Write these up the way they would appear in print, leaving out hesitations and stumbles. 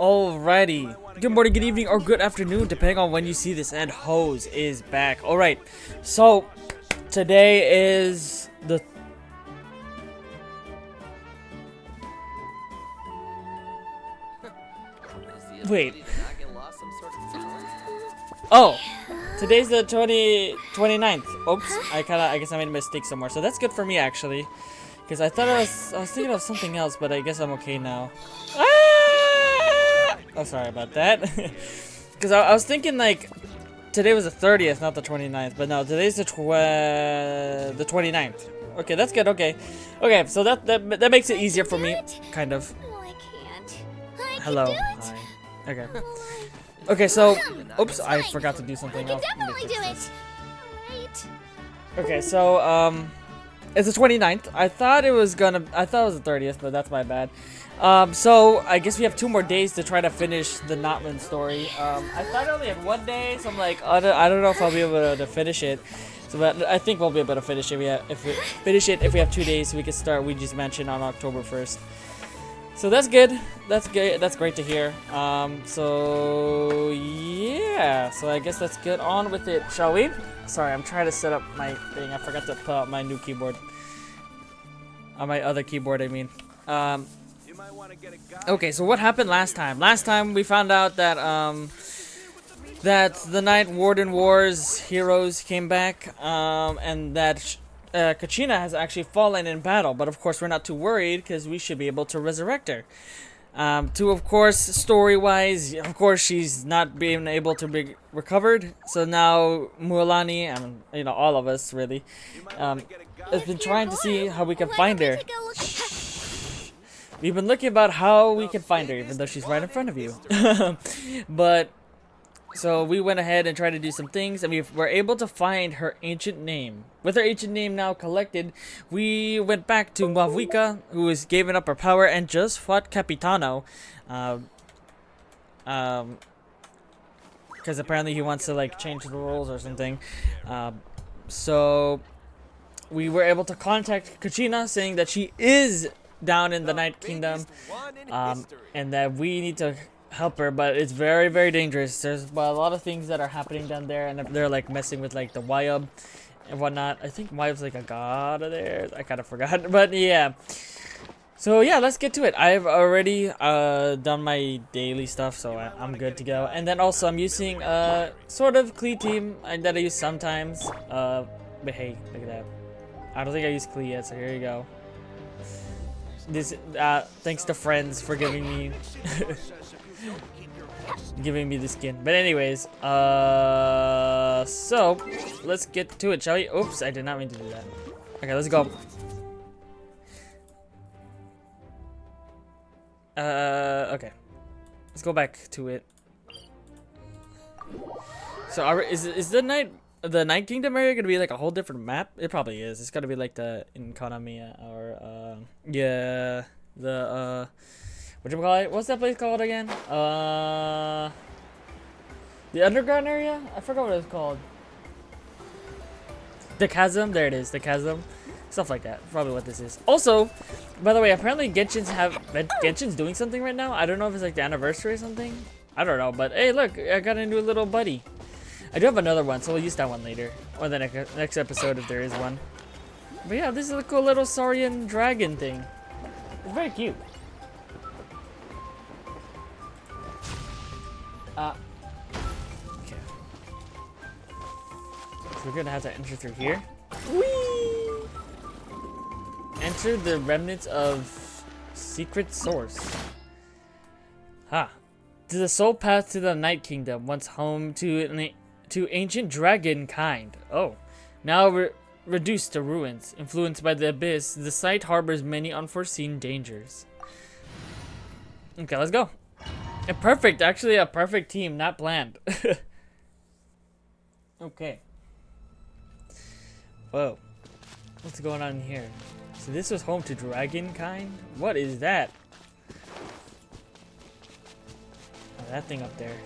Alrighty. Good morning, good evening, or good afternoon, depending on when you see this. And Hose is back. Alright. So, today is the... Wait. Oh! Today's the 29th. Oops. I guess I made a mistake somewhere. So that's good for me, actually. Because I thought I was thinking of something else, but I guess I'm okay now. Ah! Oh, sorry about that. Because I was thinking, like, today was the 30th, not the 29th. But no, today's the 29th. Okay, that's good. Okay. Okay, so that makes it easier for me. Kind of. Hello. Hi. Okay. Okay, so... Oops, I forgot to do something else. Okay, so, it's the 29th. I thought it was the 30th, but that's my bad. So I guess we have 2 more days to try to finish the Natlan story. I thought I only had 1 day, so I'm like, I don't know if I'll be able to finish it. So, but I think we'll be able to finish it. If we have 2 days, so we can start Ouija's Mansion on October 1st. So that's good. That's good. That's great to hear. So yeah. So I guess let's get on with it, shall we? Sorry, I'm trying to set up my thing. I forgot to put up my new keyboard. On my other keyboard, I mean. Okay, so what happened last time? Last time we found out that that the Night Warden Wars heroes came back, and that Kachina has actually fallen in battle. But of course, we're not too worried because we should be able to resurrect her. Of course, story-wise, of course, she's not being able to be recovered. So now Mualani, and all of us really, has been trying to see how we can find her. We've been looking about how we can find her, even though she's right in front of you. But so we went ahead and tried to do some things, and we were able to find her ancient name. With her ancient name now collected, we went back to Mavuika, who has given up her power and just fought Capitano. Because apparently he wants to like change the rules or something. So we were able to contact Kachina, saying that she is down in the Night Kingdom, and that we need to help her, but it's very, very dangerous. There's a lot of things that are happening down there, and they're like messing with like the Wyub and whatnot. I think Wyub's like a god there. I kind of forgot, but yeah. So yeah, let's get to it. I've already done my daily stuff, so I'm good to go. And then also I'm using sort of Klee team that I use sometimes. But hey, look at that. I don't think I used Klee yet, so here you go. This thanks to friends for giving me the skin. But anyways, so let's get to it, shall we? Oops, I did not mean to do that. Okay, let's go. Okay, let's go back to it. So is the Night Kingdom area gonna be like a whole different map? It probably is. It's gonna be like the in Konami or yeah, the whatchamacallit? What's that place called again? The underground area? I forgot what it's called. The Chasm? There it is, the Chasm. Stuff like that. Probably what this is. Also, by the way, apparently Genshin's doing something right now. I don't know if it's like the anniversary or something. I don't know, but hey, look, I got a new little buddy. I do have another one, so we'll use that one later. Or the next episode if there is one. But yeah, this is a cool little Saurian dragon thing. It's very cute. Okay. So we're gonna have to enter through here. Whee! Enter the remnants of secret source. Ha! To the soul path to the Night Kingdom, once home to ancient dragon kind. Oh, now reduced to ruins, influenced by the abyss. The site harbors many unforeseen dangers. Okay, let's go. And perfect, actually a perfect team, not planned. Okay. Whoa. What's going on here? So this was home to dragon kind? What is that? Oh, that thing up there.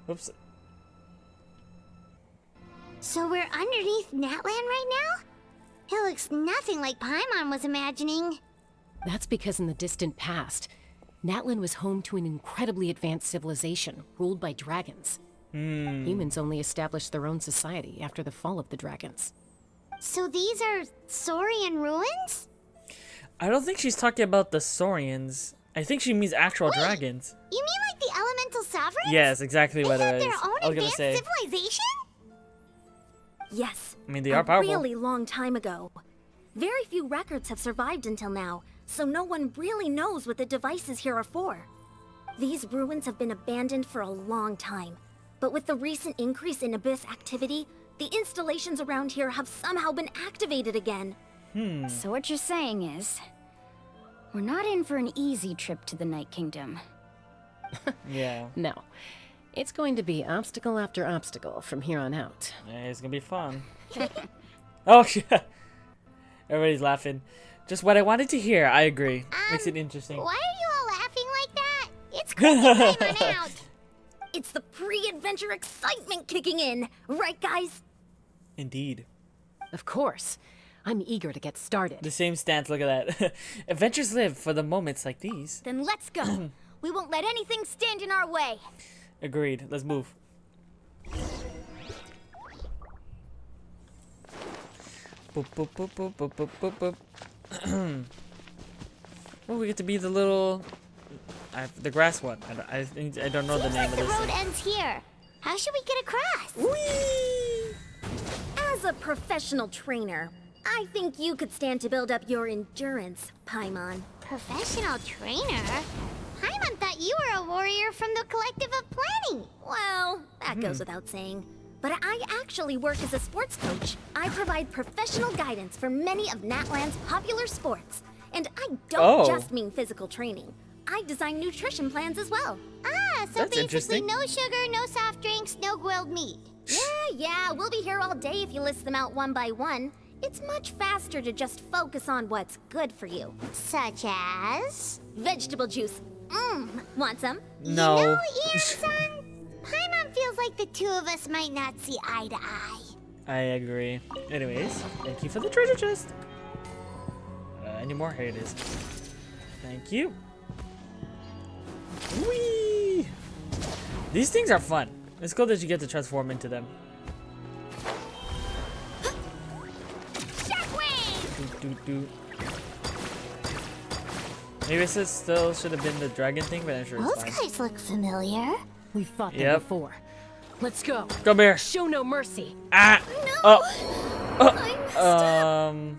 Oh. Oops. So we're underneath Natlan right now? It looks nothing like Paimon was imagining. That's because in the distant past, Natlan was home to an incredibly advanced civilization ruled by dragons. Humans only established their own society after the fall of the dragons. So these are Saurian ruins? I don't think she's talking about the Saurians. I think she means actual dragons. You mean like the elemental sovereigns? Yes, exactly what They it have is. their own I was gonna advanced say. civilization? Yes. I mean, they are powerful. A really long time ago. Very few records have survived until now, so no one really knows what the devices here are for. These ruins have been abandoned for a long time, but with the recent increase in Abyss activity, the installations around here have somehow been activated again. So what you're saying is, we're not in for an easy trip to the Night Kingdom. Yeah. No. It's going to be obstacle after obstacle from here on out. Yeah, it's gonna be fun. Oh, yeah. Everybody's laughing. Just what I wanted to hear. I agree. Makes it interesting. Why are you all laughing like that? It's good to Paimon out. It's the pre-adventure excitement kicking in, right guys? Indeed. Of course. I'm eager to get started. The same stance. Look at that. Adventures live for the moments like these. Then let's go. We won't let anything stand in our way. Agreed. Let's move. Boop, boop, boop, boop, boop, boop, boop, boop. Oh, we get to be the little, the grass one. I don't know the Seems name like of the this road thing. ends here. How should we get across? As a professional trainer, I think you could stand to build up your endurance, Paimon. Professional trainer? Paimon thought you were a warrior from the Collective of Planning. Well, that goes without saying. But I actually work as a sports coach. I provide professional guidance for many of Natlan's popular sports. And I don't just mean physical training. I design nutrition plans as well. Ah, so That's basically interesting. no sugar, no soft drinks, no grilled meat. Yeah, we'll be here all day if you list them out one by one. It's much faster to just focus on what's good for you. Such as? Vegetable juice. Want some? No. You know, Ian-san, Paimon feels like the two of us might not see eye to eye. I agree. Anyways, thank you for the treasure chest. Any more? Here it is. Thank you. Whee! These things are fun. It's cool that you get to transform into them. Shockwave! Do, do, do. Maybe this still should have been the dragon thing, but I'm sure it's Those fine. guys look familiar. We've fought them Yep. before. Let's go. Come here. Show no mercy. Ah! No! Oh!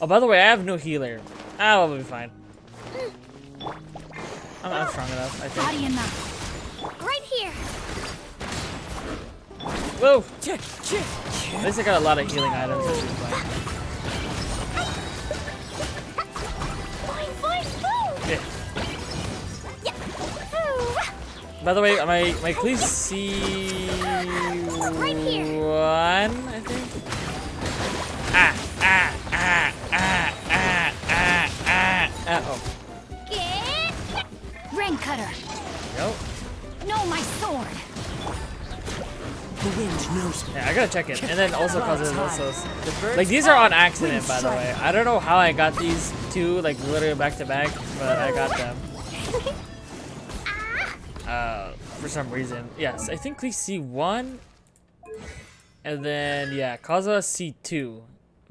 Oh, by the way, I have no healer. Ah, we'll be fine. I'm strong enough, I think. enough. Right here! Whoa! At least I got a lot of healing items. That should be fine. Boing, boing, boom! Yeah. By the way, my please see Right here. one, I think. Oh. Get... Rain cutter. Go. No, my sword. The wind knows me. Yeah, I gotta check it. And then also causes also like these are on accident, by the way. I don't know how I got these two like literally back to back, but I got them. For some reason. Yes, I think we see one. And then yeah, Kazuha C2.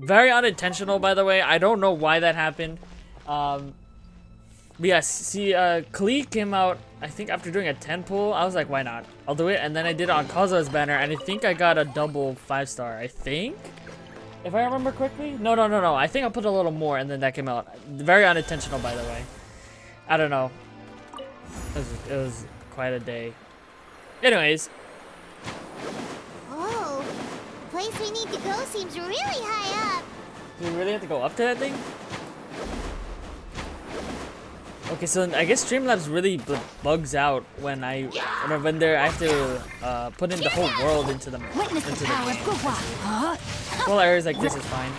Very unintentional, by the way. I don't know why that happened. But yes, see, Klee came out, I think after doing a 10 pull. I was like, why not? I'll do it. And then I did it on Kazuha's banner, and I think I got a double 5-star. I think, if I remember correctly. No. I think I put a little more, and then that came out. Very unintentional, by the way. I don't know. It was quite a day. Anyways. Whoa. The place we need to go seems really high up. Do we really have to go up to that thing? Okay, so I guess Streamlabs really bugs out when I have to put in the whole world into the Witness the power of game. Gugwa. Small areas like this is fine.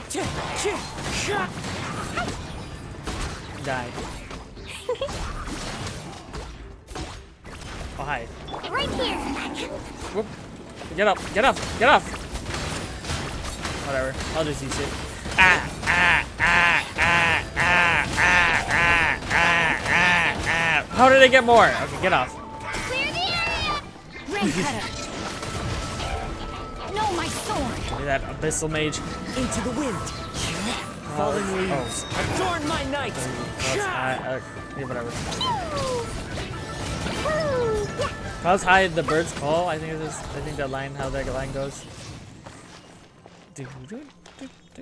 Die. Oh, hi. Right here. Whoop. Get up. Get up. Get off. Whatever. I'll just use it. How did I get more? Okay, get off. Clear the area! Ring cutter. No, my sword. Give me that abyssal mage. Into the wind. Falling leaves. Adorn my night. Yeah, whatever. How's high the birds call? I think that line, how that line goes.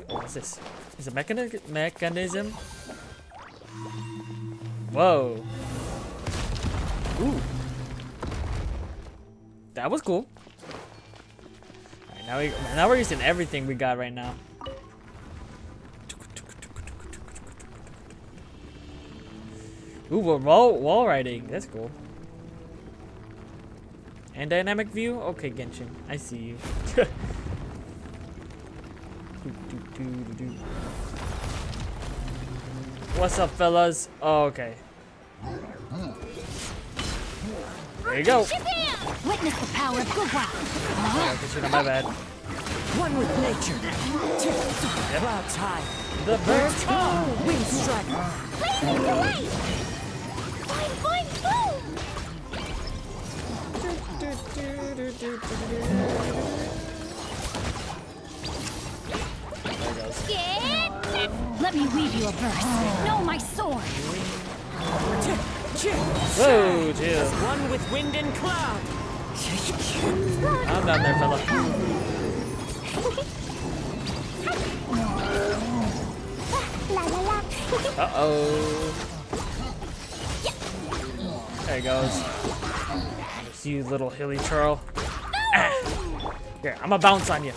What's this? Is it mechanism? Whoa. Ooh. That was cool. Alright, now we're using everything we got right now. Ooh, we're wall riding. That's cool. And dynamic view? Okay, Genshin. I see you. What's up, fellas? Oh, okay. There you go. Witness the power of Gugwa. Kachina, my bad. One with nature. Clouds high. The birds Oh, wind striker. Boing, boing, boom! Skip! Let me weave you a verse. No, my sword. Whoa, chill. One with wind and cloud. I'm down there, fella. La la la. Uh-oh. There he goes. There's you, little hilly churl. Ah. Here, I'm gonna bounce on you.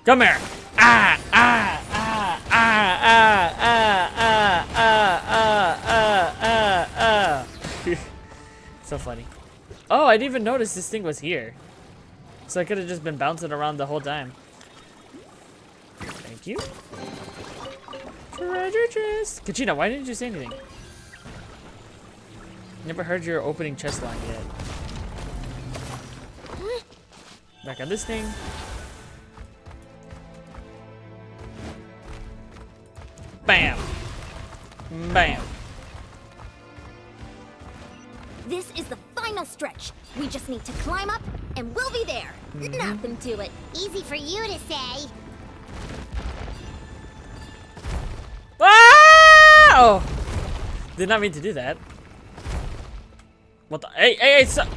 Come here. Ah, ah, ah, ah, ah, ah, ah, ah, ah, ah, ah. So funny. Oh, I didn't even notice this thing was here. So I could have just been bouncing around the whole time. Thank you. Treasure chest. Kachina, why didn't you say anything? Never heard your opening chest line yet. Back on this thing. Bam. Bam. This is the final stretch. We just need to climb up, and we'll be there. Nothing to it. Easy for you to say. Ah! Oh. Did not mean to do that. What the? Hey, stop.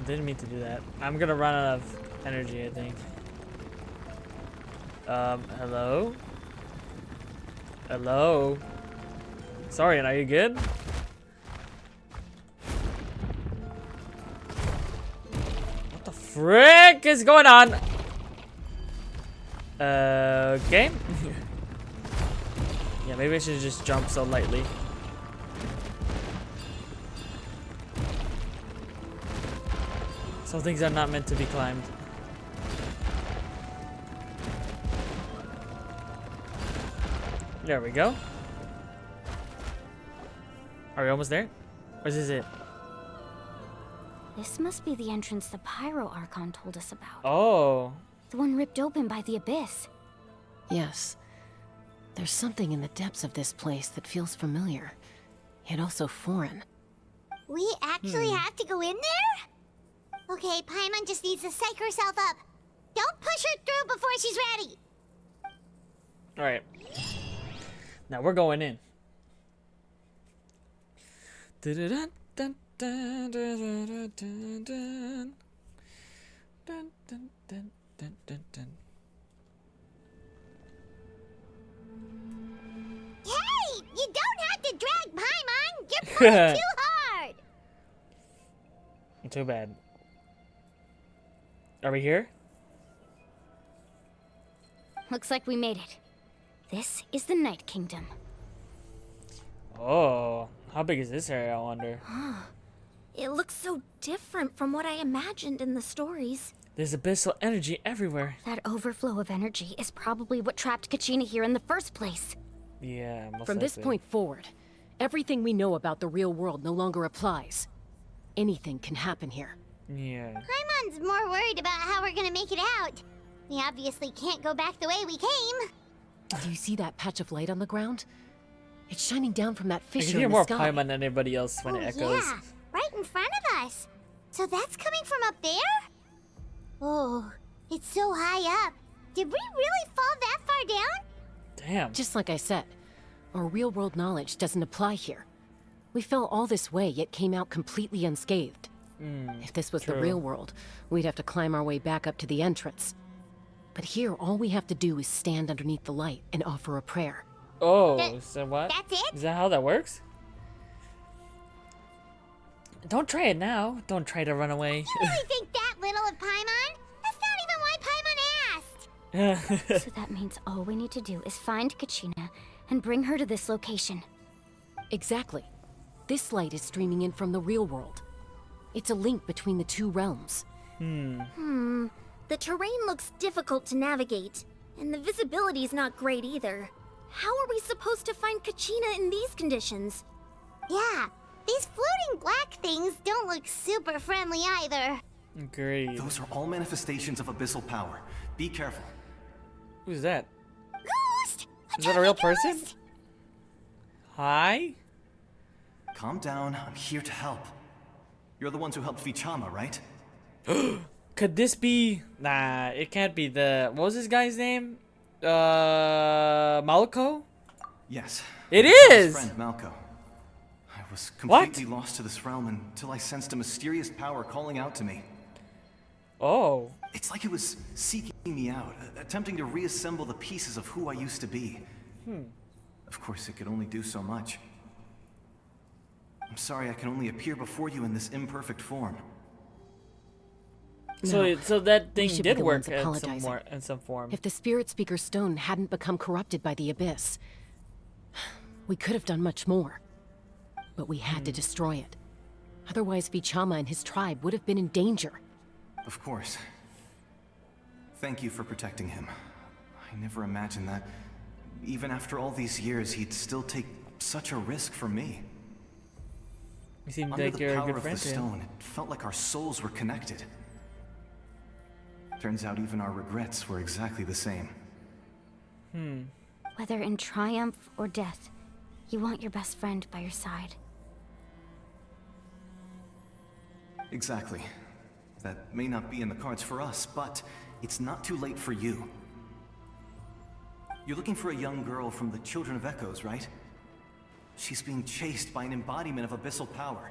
Didn't mean to do that. I'm gonna run out of energy, I think. Hello? Hello? Sorry, are you good? What the frick is going on? Okay. Yeah, maybe I should just jump so lightly. Some things are not meant to be climbed. There we go. Are we almost there? Or is this it? This must be the entrance the Pyro Archon told us about. Oh. The one ripped open by the abyss. Yes. There's something in the depths of this place that feels familiar, yet also foreign. We actually have to go in there? Okay, Paimon just needs to psych herself up. Don't push her through before she's ready. Alright. Now we're going in. Hey, you don't have to drag Paimon. You're pulling too hard. Too bad. Are we here? Looks like we made it. This is the Night Kingdom. Oh, how big is this area, I wonder? It looks so different from what I imagined in the stories. There's abyssal energy everywhere. That overflow of energy is probably what trapped Kachina here in the first place. Yeah, most From this likely. point forward, everything we know about the real world no longer applies. anything can happen here. Yeah. Paimon's more worried about how we're gonna make it out. We obviously can't go back the way we came. Do you see that patch of light on the ground? It's shining down from that I fissure can hear in more the sky. Paimon than anybody else when it echoes. Yeah, right in front of us. So that's coming from up there? Oh, it's so high up. Did we really fall that far down? Damn. Just like I said, our real-world knowledge doesn't apply here. We fell all this way, yet came out completely unscathed. If this was the true. real world, we'd have to climb our way back up to the entrance. But here, all we have to do is stand underneath the light and offer a prayer. Oh, so what? That's it? Is that how that works? Don't try it now. Don't try to run away. You really think that little of Paimon? That's not even why Paimon asked. So that means all we need to do is find Kachina and bring her to this location. Exactly. This light is streaming in from the real world. It's a link between the two realms. The terrain looks difficult to navigate, and the visibility's not great either. How are we supposed to find Kachina in these conditions? Yeah, these floating black things don't look super friendly either. Great. Those are all manifestations of abyssal power. Be careful. Who's that? Ghost! Is that a real person? Ghost! Hi? Calm down. I'm here to help. You're the ones who helped Vichama, right? Could this be... Nah, it can't be the... What was this guy's name? Malco? Yes. It Vichama's is! friend, Malco. I was What? completely lost to this realm until I sensed a mysterious power calling out to me. Oh. It's like it was seeking me out, attempting to reassemble the pieces of who I used to be. Of course, it could only do so much. I'm sorry I can only appear before you in this imperfect form. So that thing should be did the work ones apologizing. in some form. If the Spirit Speaker Stone hadn't become corrupted by the Abyss, we could have done much more. But we had to destroy it. Otherwise, Vichama and his tribe would have been in danger. Of course. Thank you for protecting him. I never imagined that, even after all these years, he'd still take such a risk for me. You seem Under like the you're a power good of the friend to him. stone, it felt like our souls were connected. Turns out even our regrets were exactly the same. Whether in triumph or death, you want your best friend by your side. Exactly. That may not be in the cards for us, but it's not too late for you. You're looking for a young girl from the Children of Echoes, right? She's being chased by an embodiment of abyssal power.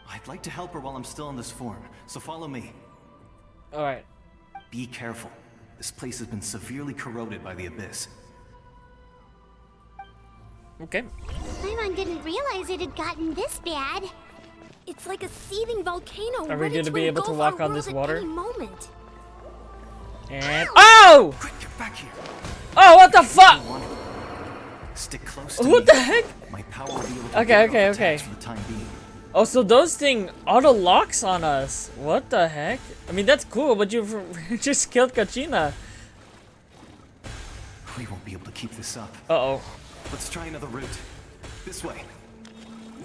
I'd like to help her while I'm still in this form, so follow me. Alright. Be careful. This place has been severely corroded by the Abyss. Okay. Paimon didn't realize it had gotten this bad. It's like a seething volcano Are we ready gonna be able to engulf walk our on this world water? at any moment. And... Oh! Quick, get back here. Oh, what the fuck? Stick close to What me. the heck? My power will be able to Okay, get okay, off attacks okay. for the time being. Oh, so those thing auto locks on us. What the heck? I mean, that's cool, but you just killed Kachina. We won't be able to keep this up. Uh-oh. Let's try another route. This way.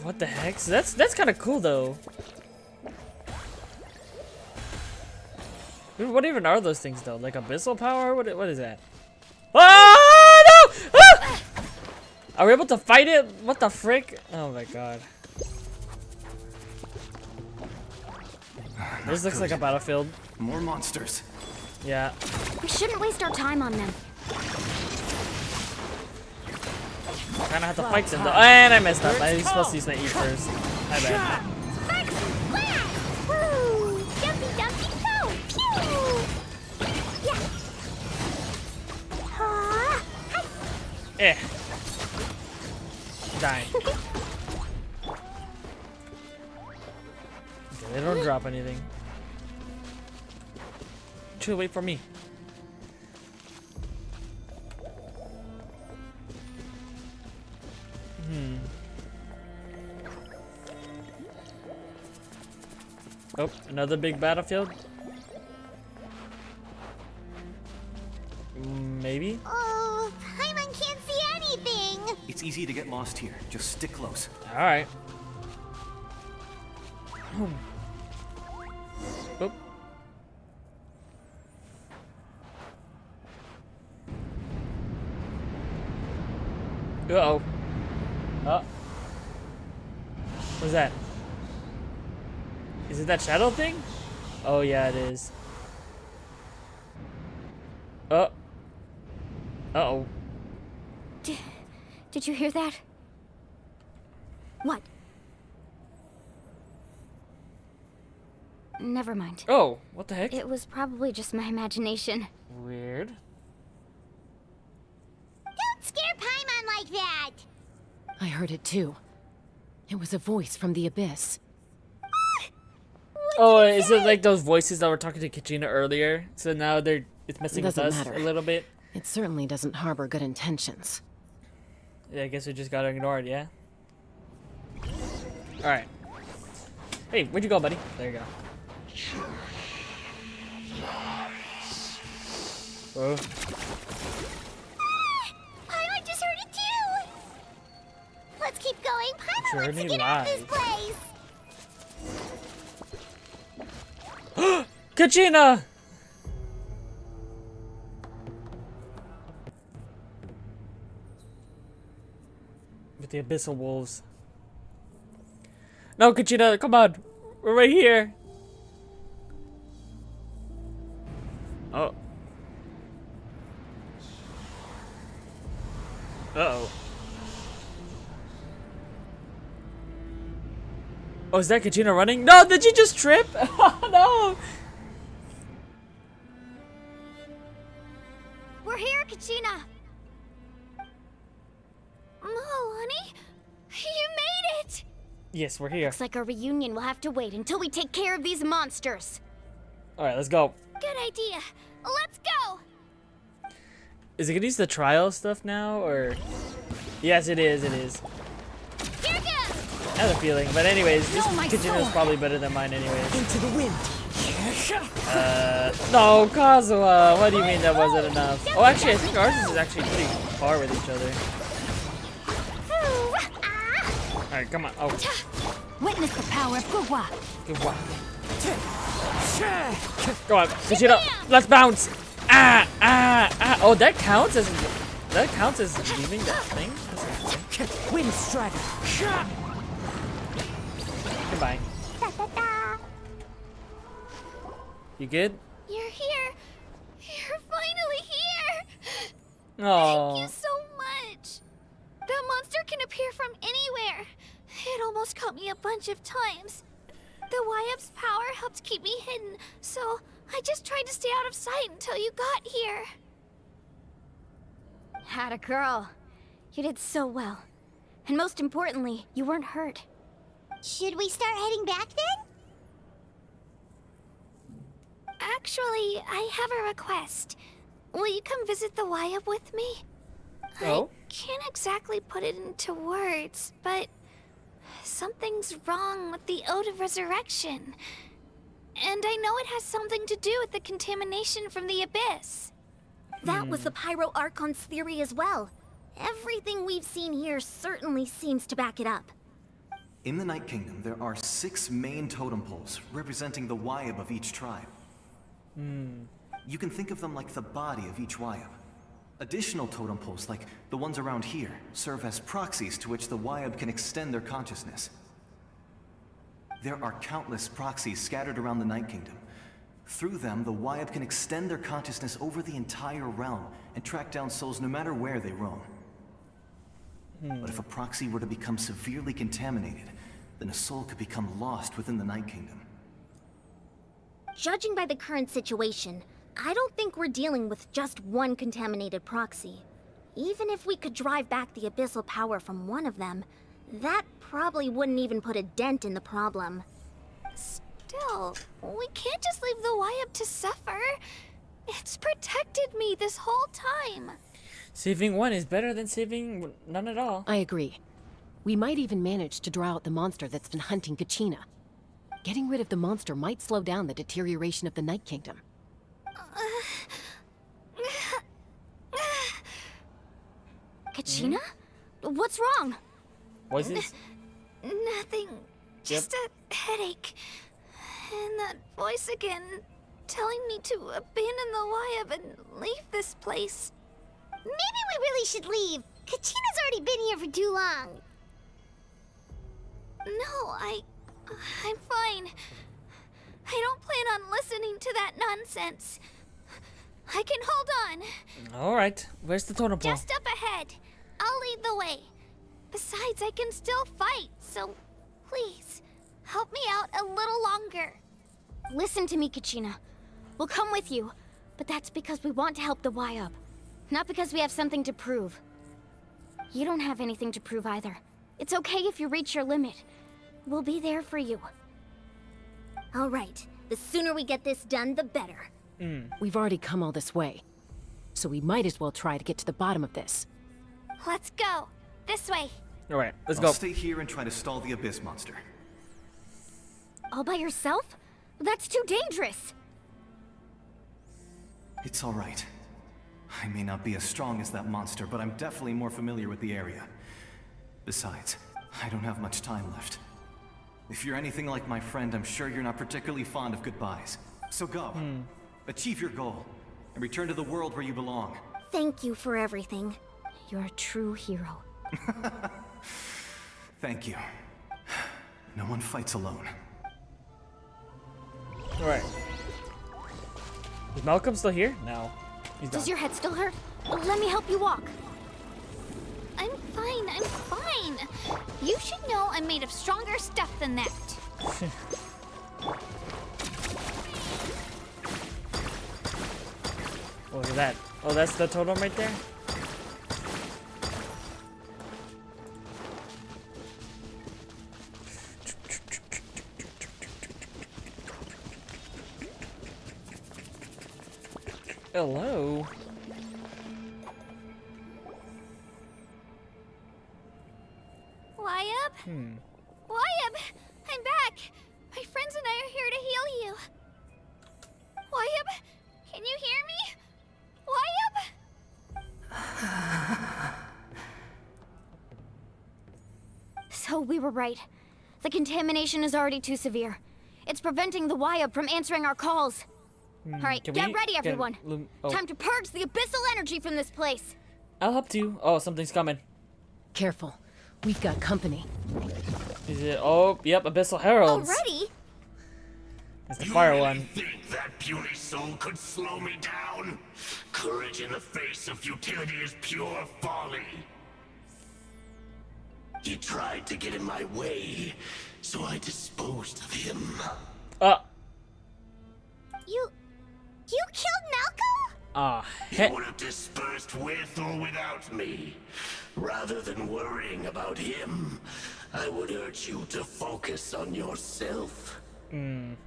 What the heck? So that's kind of cool, though. Dude, what even are those things, though? Like abyssal power? What is that? Oh, no! Ah! Are we able to fight it? What the frick? Oh my god. This looks like a battlefield. More monsters. Yeah. We shouldn't waste our time on them. Kinda have to fight them, though. And I messed up. I was supposed to use my E first. My bad. Woo! Jumpy, jumpy, go! Pew! Yeah. Hi. Eh. Die. Okay, they don't drop anything. Chill, wait for me. Oh, another big battlefield? Maybe? Oh, Paimon can't see anything. It's easy to get lost here. Just stick close. Alright. Oop. Uh-oh. Oh. What's that? Is it that shadow thing? Oh, yeah, it is. Oh. Uh-oh. Did you hear that? What? Never mind. Oh, what the heck? It was probably just my imagination. Weird. Don't scare Paimon like that! I heard it too. It was a voice from the abyss. Oh, is it like those voices that were talking to Kachina earlier? So now it's messing with Doesn't us matter. a little bit. It certainly doesn't harbor good intentions. Yeah, I guess we just gotta ignore it, yeah? Alright. Hey, where'd you go, buddy? There you go. Oh. Paimon just heard it too! Let's keep going. Paimon wants to Journey get out of this live. place! Kachina! With the abyssal wolves. No, Kachina, come on. We're right here. Oh. Uh-oh. Oh, is that Kachina running? No, did you just trip? Oh, no. We're here, Kachina! Oh, honey? You made it! Yes, we're here. Looks like our reunion will have to wait until we take care of these monsters. Alright, let's go. Good idea. Let's go! Is it gonna use the trial stuff now, or? Yes, it is, it is. Here goes! I have a feeling, but anyways, this No, my Kachina is sword. probably better than mine anyways. Into the wind. No, Kazuha, what do you mean that wasn't enough? Oh, actually, I think ours is actually pretty far with each other. Alright, come on. Oh, Witness the power of Gugwa. good one. Go on, Kachina, let's bounce! Ah, ah, ah. Oh, that counts as leaving that thing? That's interesting. Wind strider. Goodbye. Da-da-da. You good? You're here! You're finally here! Oh. Thank you so much! That monster can appear from anywhere. It almost caught me a bunch of times. The Wyap's power helped keep me hidden, so I just tried to stay out of sight until you got here. Had a girl. You did so well. And most importantly, you weren't hurt. Should we start heading back then? Actually, I have a request. Will you come visit the Wyap with me? Oh? I can't exactly put it into words, but something's wrong with the Ode of Resurrection. And I know it has something to do with the contamination from the Abyss. That was the Pyro Archon's theory as well. Everything we've seen here certainly seems to back it up. In the Night Kingdom, there are 6 main totem poles representing the Wyap of each tribe. You can think of them like the body of each Wyap. Additional totem poles, like the ones around here, serve as proxies to which the Wyap can extend their consciousness. There are countless proxies scattered around the Night Kingdom. Through them, the Wyap can extend their consciousness over the entire realm and track down souls no matter where they roam. But if a proxy were to become severely contaminated, then a soul could become lost within the Night Kingdom. Judging by the current situation, I don't think we're dealing with just one contaminated proxy. Even if we could drive back the abyssal power from one of them, that probably wouldn't even put a dent in the problem. Still, we can't just leave the Wyap to suffer. It's protected me this whole time. Saving one is better than saving none at all. I agree. We might even manage to draw out the monster that's been hunting Kachina. Getting rid of the monster might slow down the deterioration of the Night Kingdom. Kachina? What's wrong? Was this? Nothing. Just a headache. And that voice again, telling me to abandon the Wayab and leave this place. Maybe we really should leave. Kachina's already been here for too long. No, I'm fine. I don't plan on listening to that nonsense. I can hold on. Alright, where's the totem pole? Just up ahead. I'll lead the way. Besides, I can still fight, so please, help me out a little longer. Listen to me, Kachina. We'll come with you, but that's because we want to help the Wayab, not because we have something to prove. You don't have anything to prove either. It's okay if you reach your limit. We'll be there for you. All right. The sooner we get this done, the better. We've already come all this way, so we might as well try to get to the bottom of this. Let's go. This way. Alright, let's I'll go. stay here and try to stall the Abyss monster. All by yourself? That's too dangerous. It's all right. I may not be as strong as that monster, but I'm definitely more familiar with the area. Besides, I don't have much time left. If you're anything like my friend, I'm sure you're not particularly fond of goodbyes. So go. Achieve your goal, and return to the world where you belong. Thank you for everything. You're a true hero. Thank you. No one fights alone. Alright. Is Malcolm still here? No. He's Does gone. your head still hurt? Let me help you walk. I'm fine, I'm fine. You should know I'm made of stronger stuff than that. Look at that. Oh, that's the totem right there? Hello. Wayab? Wayab! I'm back! My friends and I are here to heal you. Wayab? Can you hear me? Wayab? So we were right. The contamination is already too severe. It's preventing the Wayab from answering our calls. Alright, Can get we ready, get everyone. oh. Time to purge the abyssal energy from this place. I'll help you. Oh, something's coming. Careful. We've got company. Is it? Oh, yep, Abyssal Heralds. Already? It's the fire one. Think that puny soul could slow me down? Courage in the face of futility is pure folly. He tried to get in my way, so I disposed of him. You killed Malcolm? He would have dispersed with or without me. Rather than worrying about him, I would urge you to focus on yourself. You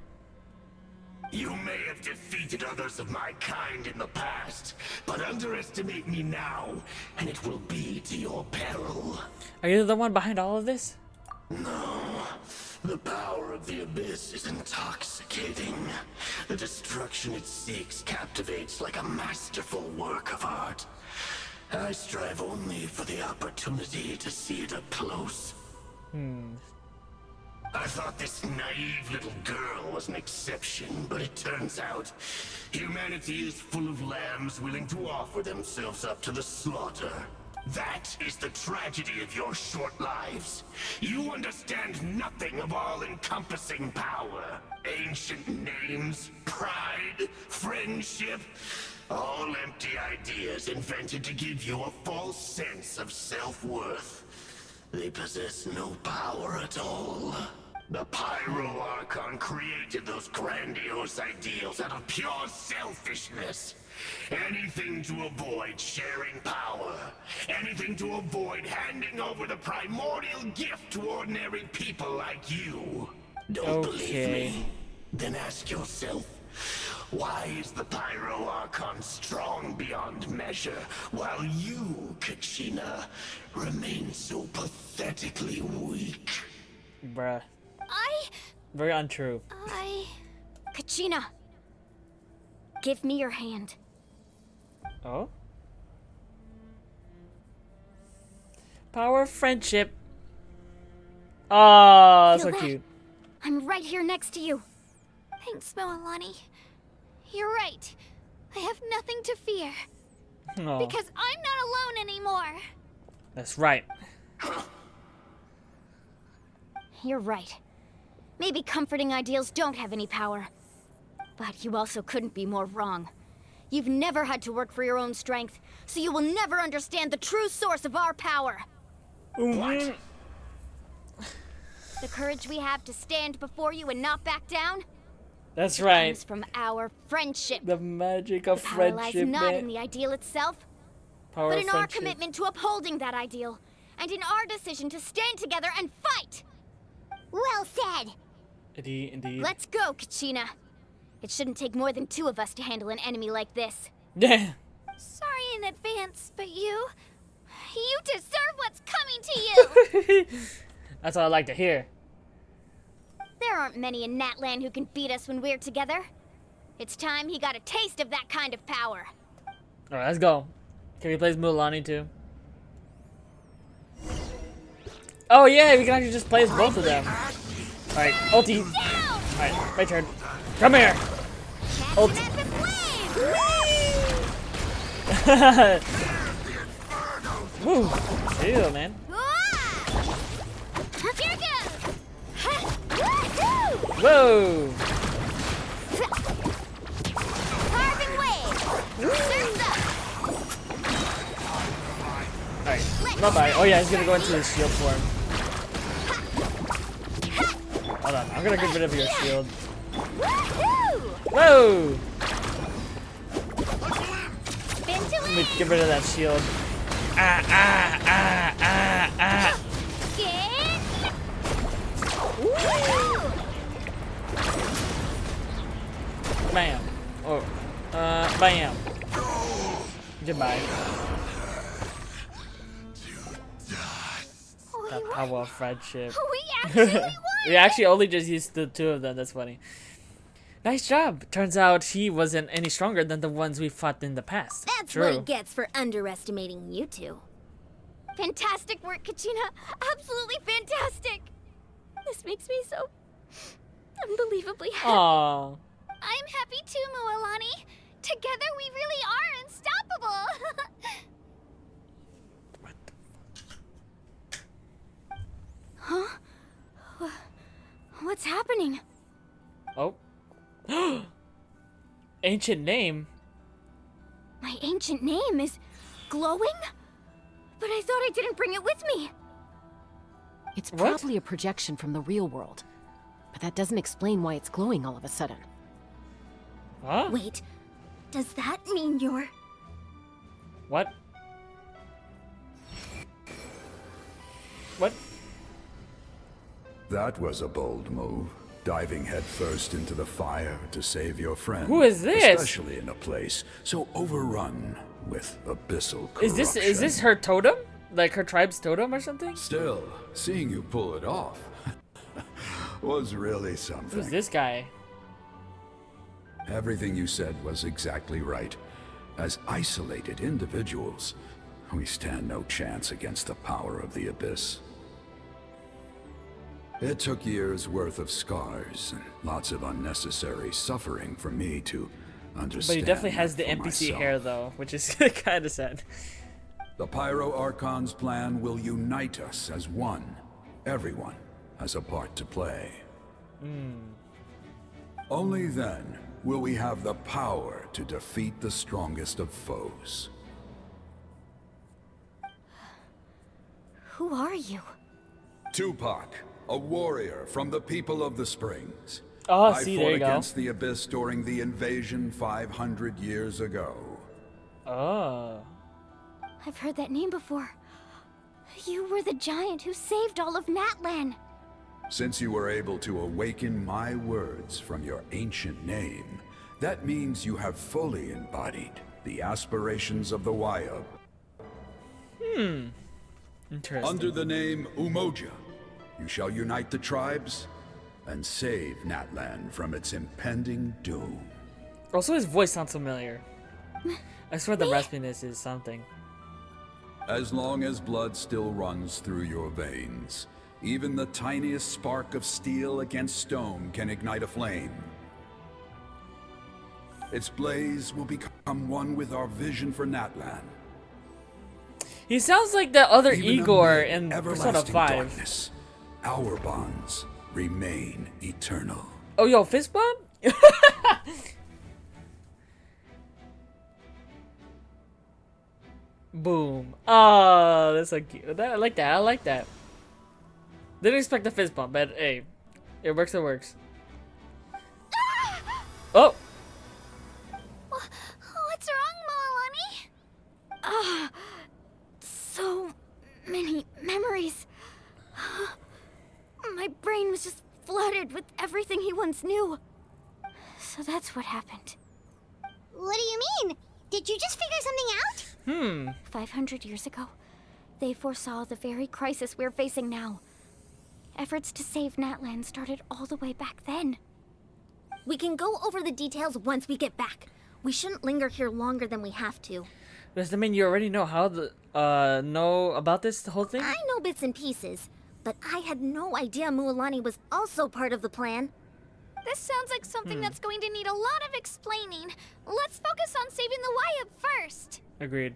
may have defeated others of my kind in the past, but underestimate me now, and it will be to your peril. Are you the one behind all of this? No. The power of the Abyss is intoxicating. The destruction it seeks captivates like a masterful work of art. I strive only for the opportunity to see it up close. I thought this naive little girl was an exception, but it turns out humanity is full of lambs willing to offer themselves up to the slaughter. That is the tragedy of your short lives. You understand nothing of all-encompassing power. Ancient names, pride, friendship, all empty ideas invented to give you a false sense of self-worth. They possess no power at all. The Pyro Archon created those grandiose ideals out of pure selfishness. Anything to avoid sharing power. Anything to avoid handing over the primordial gift to ordinary people like you. Don't believe me? Then ask yourself, why is the Pyro Archon strong beyond measure, while you, Kachina, remain so pathetically weak? Bruh. Very untrue. Kachina. Give me your hand. Oh? Power of friendship. Oh, so Feel that? cute. I'm right here next to you. Thanks, Moalani. You're right. I have nothing to fear. Oh, Because I'm not alone anymore. that's right. You're right. Maybe comforting ideals don't have any power. But you also couldn't be more wrong. You've never had to work for your own strength, so you will never understand the true source of our power. What? The courage we have to stand before you and not back down That's right. comes from our friendship. The magic of The power lies friendship. not man. in the ideal itself, Power but of in our friendship. commitment to upholding that ideal, and in our decision to stand together and fight. Well said. Indeed. Let's go, Kachina. It shouldn't take more than 2 of us to handle an enemy like this. Yeah. Sorry in advance, but you deserve what's coming to you. That's what I like to hear. There aren't many in Natlan who can beat us when we're together. It's time he got a taste of that kind of power. All right, let's go. Can we play as Mulan too? Oh yeah, we can actually just play as both of them. All right, ulti. Down! All right, my turn. Come here. Ult. Epic wave! Woo. Ew, man. Here goes! Woohoo! Whoa. Carving wave! Surf's up! All right, bye bye. Oh yeah, he's gonna go into his shield form. Hold on, I'm gonna get rid of your shield. Woohoo! Whoa. Spin to Let me it! get rid of that shield. Ah. Get! Woo! Bam. Oh. Bam. Goodbye. That power of friendship. We actually won! We actually only just used the 2 of them. That's funny. Nice job. Turns out he wasn't any stronger than the ones we fought in the past. That's True. what he gets for underestimating you two. Fantastic work, Kachina. Absolutely fantastic. This makes me so unbelievably happy. Aww. I'm happy too, Moalani. Together we really are unstoppable. Huh? What's happening? Oh. Ancient name. My ancient name is glowing? But I thought I didn't bring it with me. It's What? probably a projection from the real world. But that doesn't explain why it's glowing all of a sudden. Huh? Wait, does that mean you're... What? What? That was a bold move. Diving headfirst into the fire to save your friend. Who is this? Especially in a place so overrun with abyssal corruption. Is this her totem? Like her tribe's totem or something? Still, seeing you pull it off was really something. Who's this guy? Everything you said was exactly right. As isolated individuals, we stand no chance against the power of the Abyss. It took years' worth of scars and lots of unnecessary suffering for me to understand. But he definitely has the that for NPC myself. hair though, which is kind of sad. The Pyro Archon's plan will unite us as one. Everyone has a part to play. Only then will we have the power to defeat the strongest of foes. Who are you? Tupac, a warrior from the people of the Springs. Oh, I see, fought there you go. against the Abyss during the invasion 500 years ago. Oh. I've heard that name before. You were the giant who saved all of Natlan. Since you were able to awaken my words from your ancient name, that means you have fully embodied the aspirations of the Wayab. Interesting. Under the name Umoja, you shall unite the tribes and save Natlan from its impending doom. Also, his voice sounds familiar. I swear the raspiness is something. As long as blood still runs through your veins, Even the tiniest spark of steel against stone can ignite a flame. Its blaze will become one with our vision for Natlan. He sounds like the other Even Igor amid in Persona everlasting 5. darkness, our bonds remain eternal. Oh, yo, fist bump? Boom. Oh, that's so cute. I like that. I like that. Didn't expect a fist bump, but hey, it works. It works. Oh. What's wrong, Moalani? Ah, so many memories. My brain was just flooded with everything he once knew. So that's what happened. What do you mean? Did you just figure something out? 500 years ago, they foresaw the very crisis we're facing now. Efforts to save Natlan started all the way back then. We can go over the details once we get back. We shouldn't linger here longer than we have to. Does that mean you already know how the know about this whole thing? I know bits and pieces, but I had no idea Mualani was also part of the plan. This sounds like something that's going to need a lot of explaining. Let's focus on saving the Wyatt first. Agreed.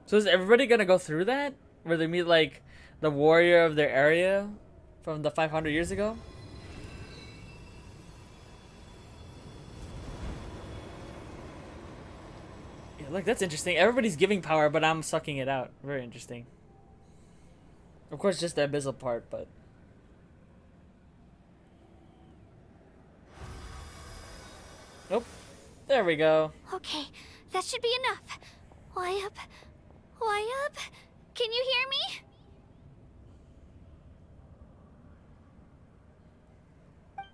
So is everybody gonna go through that? Where they meet like the warrior of their area from the 500 years ago? Yeah, look, that's interesting. Everybody's giving power, but I'm sucking it out. Very interesting. Of course, just the abyssal part, but... Nope. There we go. Okay, that should be enough. Wyatt? Can you hear me?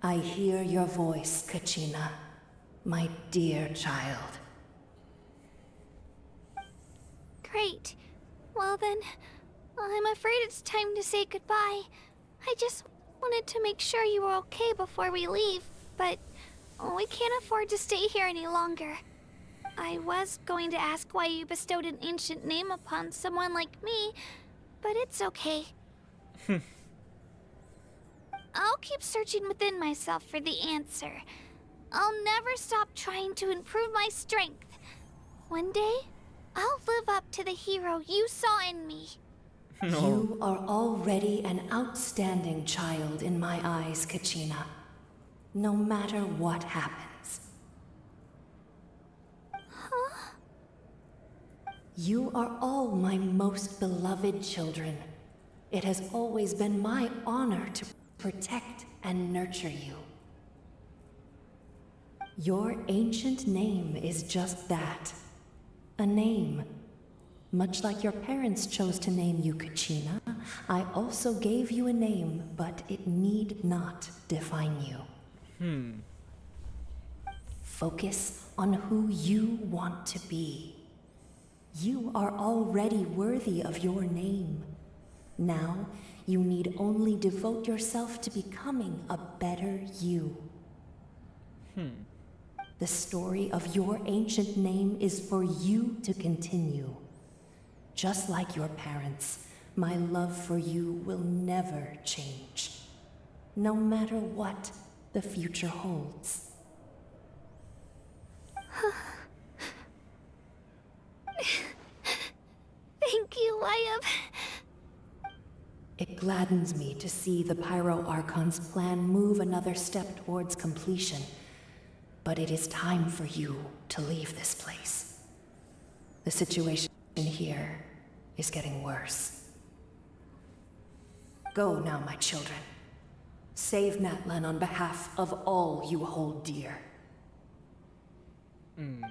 I hear your voice, Kachina, my dear child. Great. Well then, I'm afraid it's time to say goodbye. I just wanted to make sure you were okay before we leave, but we can't afford to stay here any longer. I was going to ask why you bestowed an ancient name upon someone like me, but it's okay. I'll keep searching within myself for the answer. I'll never stop trying to improve my strength. One day, I'll live up to the hero you saw in me. You are already an outstanding child in my eyes, Kachina. No matter what happens. Huh? You are all my most beloved children. It has always been my honor to protect and nurture you. Your ancient name is just that. A name. Much like your parents chose to name you Kachina, I also gave you a name, but it need not define you. Focus on who you want to be. You are already worthy of your name. Now, you need only devote yourself to becoming a better you. The story of your ancient name is for you to continue. Just like your parents, my love for you will never change. No matter what the future holds. Thank you, Wyatt. It gladdens me to see the Pyro Archon's plan move another step towards completion. But it is time for you to leave this place. The situation here is getting worse. Go now, my children. Save Natlan on behalf of all you hold dear.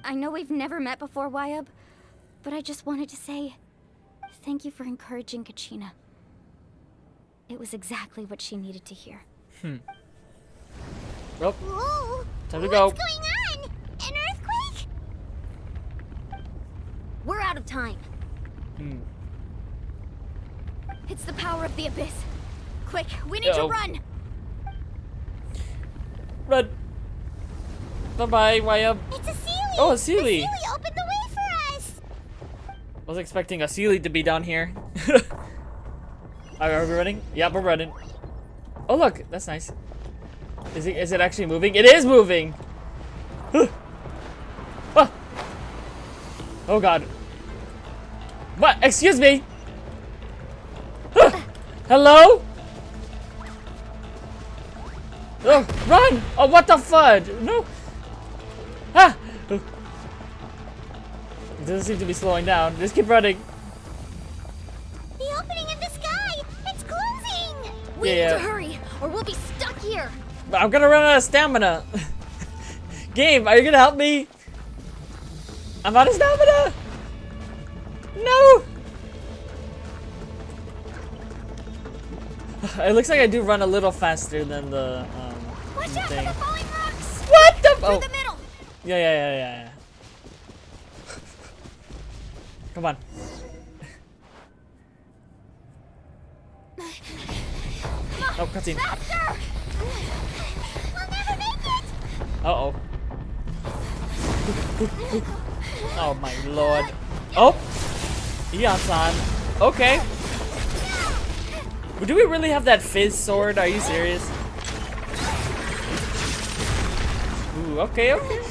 I know we've never met before, Wyatt, but I just wanted to say thank you for encouraging Kachina. It was exactly what she needed to hear. Well, Whoa! time to go. What's going on? An earthquake? We're out of time. It's the power of the Abyss. Quick, we need to run! Run. Bye-bye, Wyatt. It's a Sealy! Oh, a Sealy. The Sealy opened the way for us! I was expecting a Sealy to be down here. Are we running? Yeah, we're running. Oh look, that's nice. Is it actually moving? It is moving! Ah. Oh god. What? Excuse me! Hello? Oh, run! Oh, what the fudge? No! Ah! It doesn't seem to be slowing down. Just keep running. The opening in the sky! It's closing! We need to hurry, or we'll be stuck here. I'm gonna run out of stamina. Game, are you gonna help me? I'm out of stamina! No! It looks like I do run a little faster than the Watch out thing. for the falling rocks! What the? Through Oh. the middle! Yeah. Come on. Oh, cutscene. Faster! We'll never make it! Uh-oh. Oh my lord. Oh! Eon-san. Okay. But do we really have that fizz sword? Are you serious? Ooh, okay. Okay.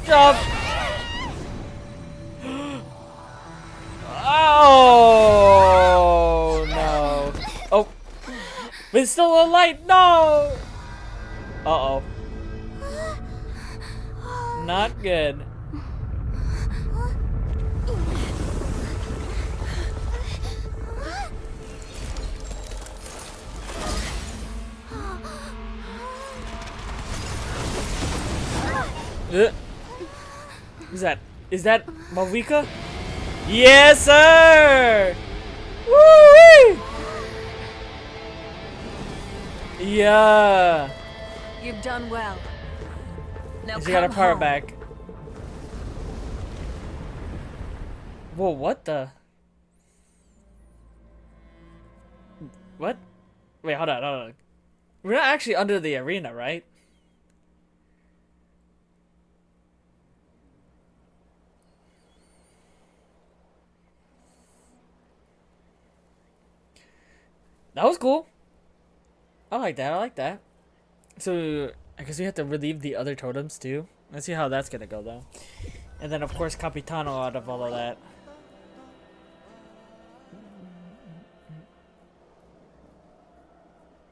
Jump! Oh no! Oh, it's still a light. No! Uh-oh. Not good. Is that Mavuika? Yes, sir! Woo! Yeah. You've done well. Now She got her come power home. back. Whoa, what the? What? Wait, hold on. We're not actually under the arena, right? That was cool. I like that. So, I guess we have to relieve the other totems too. Let's see how that's gonna go though. And then of course Capitano out of all of that.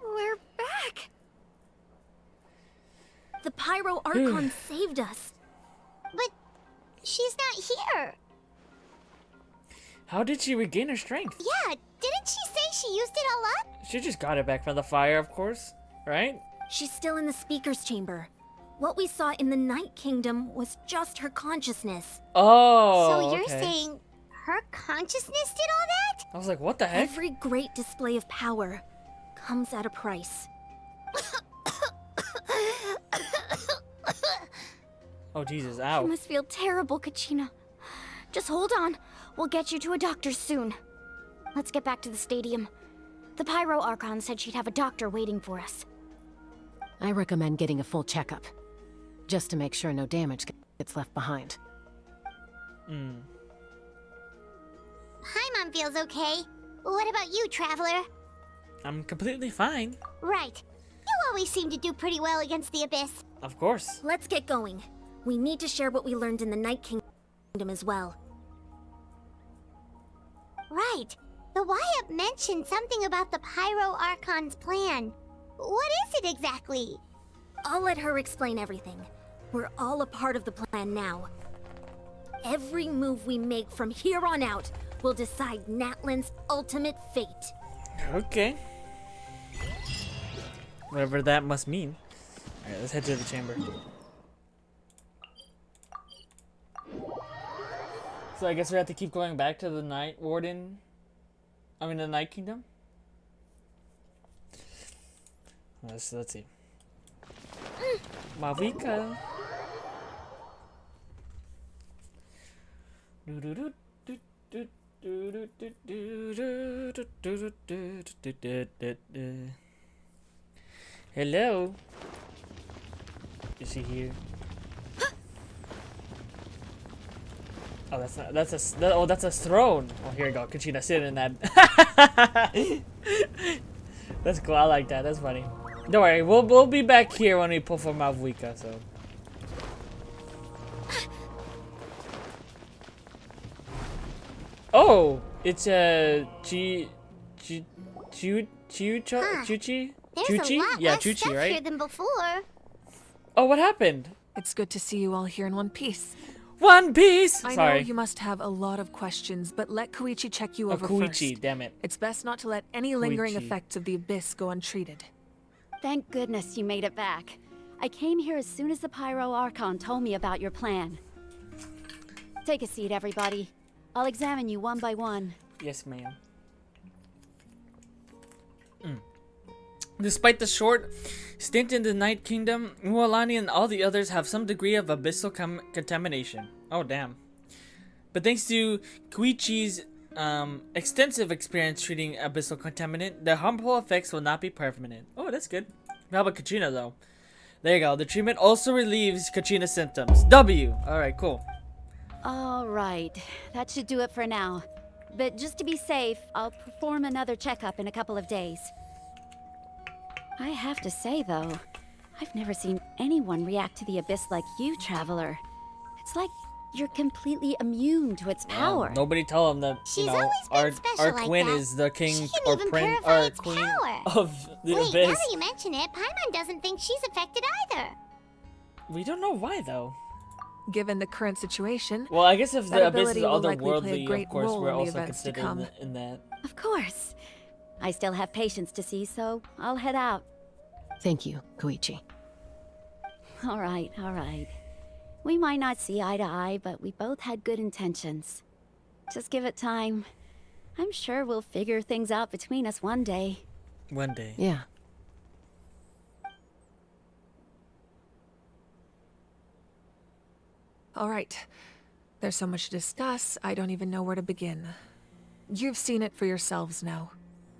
We're back! The Pyro Archon saved us. But she's not here. How did she regain her strength? Yeah, didn't she say she used it all up? She just got it back from the fire, of course, right? She's still in the speaker's chamber. What we saw in the Night Kingdom was just her consciousness. Oh, So you're okay. saying her consciousness did all that? I was like, what the heck? Every great display of power comes at a price. Oh, Jesus, You ow. must feel terrible, Kachina. Just hold on. We'll get you to a doctor soon. Let's get back to the stadium. The Pyro Archon said she'd have a doctor waiting for us. I recommend getting a full checkup, just to make sure no damage gets left behind. Paimon feels okay. What about you, Traveler? I'm completely fine. Right. You always seem to do pretty well against the Abyss. Of course. Let's get going. We need to share what we learned in the Night Kingdom as well. Right. The Wyatt mentioned something about the Pyro Archon's plan. What is it exactly? I'll let her explain everything. We're all a part of the plan now. Every move we make from here on out will decide Natlan's ultimate fate. Okay. Whatever that must mean. Alright, let's head to the chamber. So I guess we have to keep going back to the Night Warden. I mean the Night Kingdom? Let's see. Mavuika. Hello. Is she here? Oh, that's not. That's a throne. Oh, here you go. Kachina, sit in that. That's cool. I like that. That's funny. Don't worry. We'll be back here when we pull for Mavuika. So. Oh, it's a Chuchi? There's a lot Yeah, less Chuchi, stuff right? here than before. Oh, what happened? It's good to see you all here in one piece. One Piece! I know Sorry. you must have a lot of questions, but let Koichi check you over Koichi, first. damn it. It's best not to let any lingering Koichi. effects of the Abyss go untreated. Thank goodness you made it back. I came here as soon as the Pyro Archon told me about your plan. Take a seat, everybody. I'll examine you one by one. Yes, ma'am. Despite the short stint in the Night Kingdom, Mualani and all the others have some degree of abyssal contamination. Oh, damn. But thanks to Koichi's extensive experience treating abyssal contaminant, the harmful effects will not be permanent. Oh, that's good. How about Kachina, though? There you go. The treatment also relieves Kachina's symptoms. W. Alright, cool. All right, that should do it for now. But just to be safe, I'll perform another checkup in a couple of days. I have to say, though, I've never seen anyone react to the Abyss like you, Traveler. It's like you're completely immune to its power. Nobody tell him that, She's always been special our like queen that. is the king She can or even prince purify or its queen power. of the Wait, abyss. now that you mention it, Paimon doesn't think she's affected either. We don't know why, though. Given the current situation, Well, I guess if that the abyss is ability will likely play a otherworldly, great of course, role we're in the also events to considered come. in that. Of course. I still have patients to see, so I'll head out. Thank you, Koichi. All right, all right. We might not see eye to eye, but we both had good intentions. Just give it time. I'm sure we'll figure things out between us one day. One day. Yeah. all right. There's so much to discuss, I don't even know where to begin. You've seen it for yourselves now.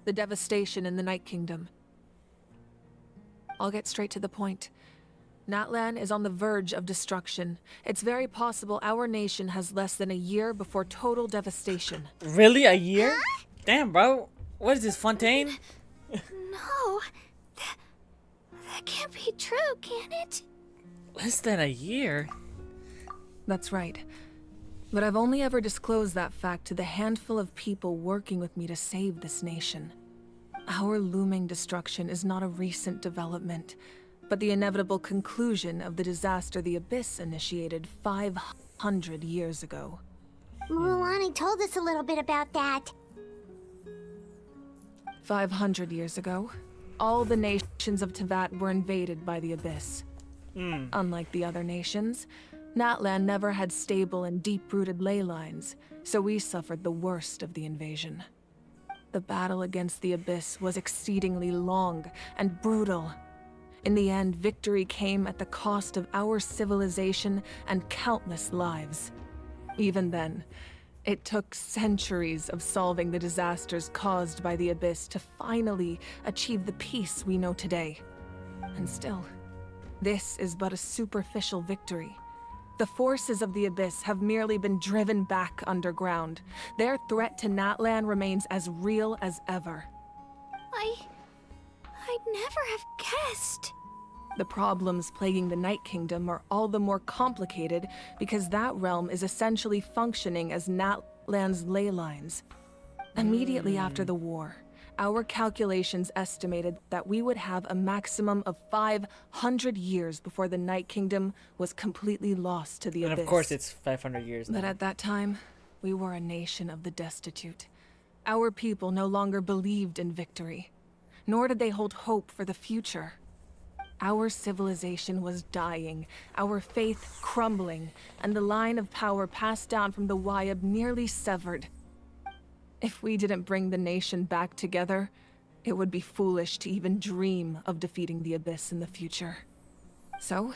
The devastation in the Night Kingdom. I'll get straight to the point. Natlan is on the verge of destruction. It's very possible our nation has less than a year before total devastation. Really? A year? Damn, bro. What is this, Fontaine? No. That can't be true, can it? Less than a year? That's right. But I've only ever disclosed that fact to the handful of people working with me to save this nation. Our looming destruction is not a recent development, but the inevitable conclusion of the disaster the Abyss initiated 500 years ago. Mualani told us a little bit about that. 500 years ago, all the nations of Teyvat were invaded by the Abyss. Unlike the other nations, Natlan never had stable and deep-rooted ley lines, so we suffered the worst of the invasion. The battle against the Abyss was exceedingly long and brutal. In the end, victory came at the cost of our civilization and countless lives. Even then, it took centuries of solving the disasters caused by the Abyss to finally achieve the peace we know today. And still, this is but a superficial victory. The forces of the Abyss have merely been driven back underground. Their threat to Natlan remains as real as ever. I'd never have guessed. The problems plaguing the Night Kingdom are all the more complicated because that realm is essentially functioning as Natlan's ley lines. Immediately after the war, our calculations estimated that we would have a maximum of 500 years before the Night Kingdom was completely lost to the Abyss. And of course it's 500 years now. But at that time, we were a nation of the destitute. Our people no longer believed in victory, nor did they hold hope for the future. Our civilization was dying, our faith crumbling, and the line of power passed down from the Wyab nearly severed. If we didn't bring the nation back together, it would be foolish to even dream of defeating the Abyss in the future. So,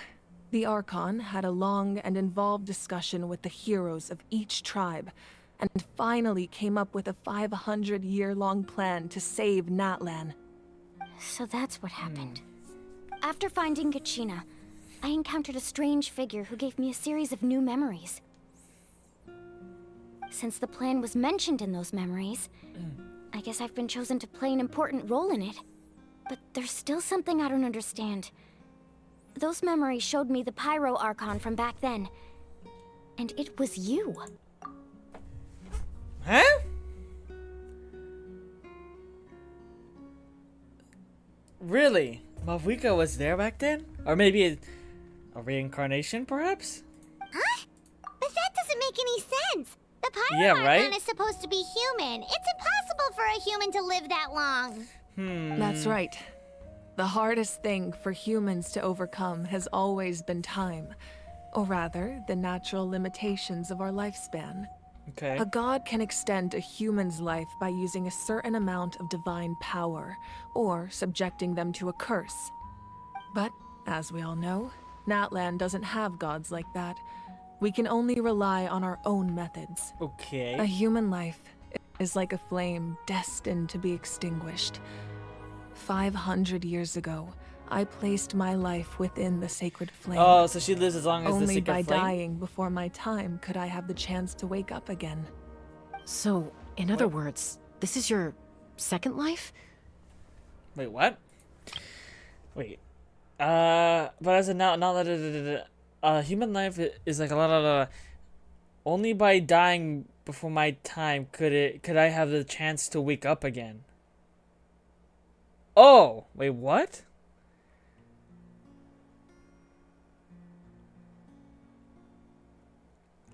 the Archon had a long and involved discussion with the heroes of each tribe, and finally came up with a 500-year-long plan to save Natlan. So that's what happened. After finding Kachina, I encountered a strange figure who gave me a series of new memories. Since the plan was mentioned in those memories, I guess I've been chosen to play an important role in it. But there's still something I don't understand. Those memories showed me the Pyro Archon from back then. And it was you. Huh? Really? Mavuika was there back then? Or maybe a reincarnation, perhaps? Huh? But that doesn't make any sense. The Pyro Yeah, Archon right? is supposed to be human. It's impossible for a human to live that long. That's right. The hardest thing for humans to overcome has always been time. Or rather, the natural limitations of our lifespan. Okay. A god can extend a human's life by using a certain amount of divine power, or subjecting them to a curse. But, as we all know, Natlan doesn't have gods like that. We can only rely on our own methods. Okay. A human life is like a flame destined to be extinguished. 500 years ago, I placed my life within the sacred flame. Oh, so she lives as long as the Only secret by flame? dying before my time could I have the chance to wake up again. So, in other words, this is your second life? Wait, what? Wait. But as of now, human life is like a lot. Only by dying before my time could I have the chance to wake up again. Oh, wait, what?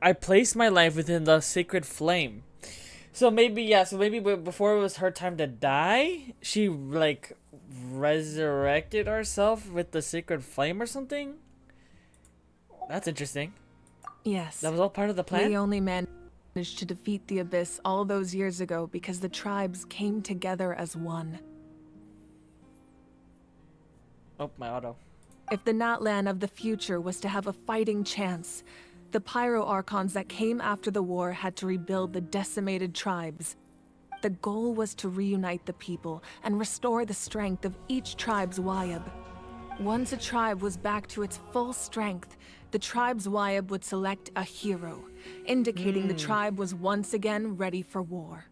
I placed my life within the sacred flame. So maybe, yeah, before it was her time to die, she, like, resurrected herself with the sacred flame or something? That's interesting. Yes. That was all part of the plan? We only managed to defeat the Abyss all those years ago because the tribes came together as one. Oh, my auto. If the Natlan of the future was to have a fighting chance, the Pyro Archons that came after the war had to rebuild the decimated tribes. The goal was to reunite the people and restore the strength of each tribe's Wayab. Once a tribe was back to its full strength, the tribe's Wayab would select a hero, indicating the tribe was once again ready for war.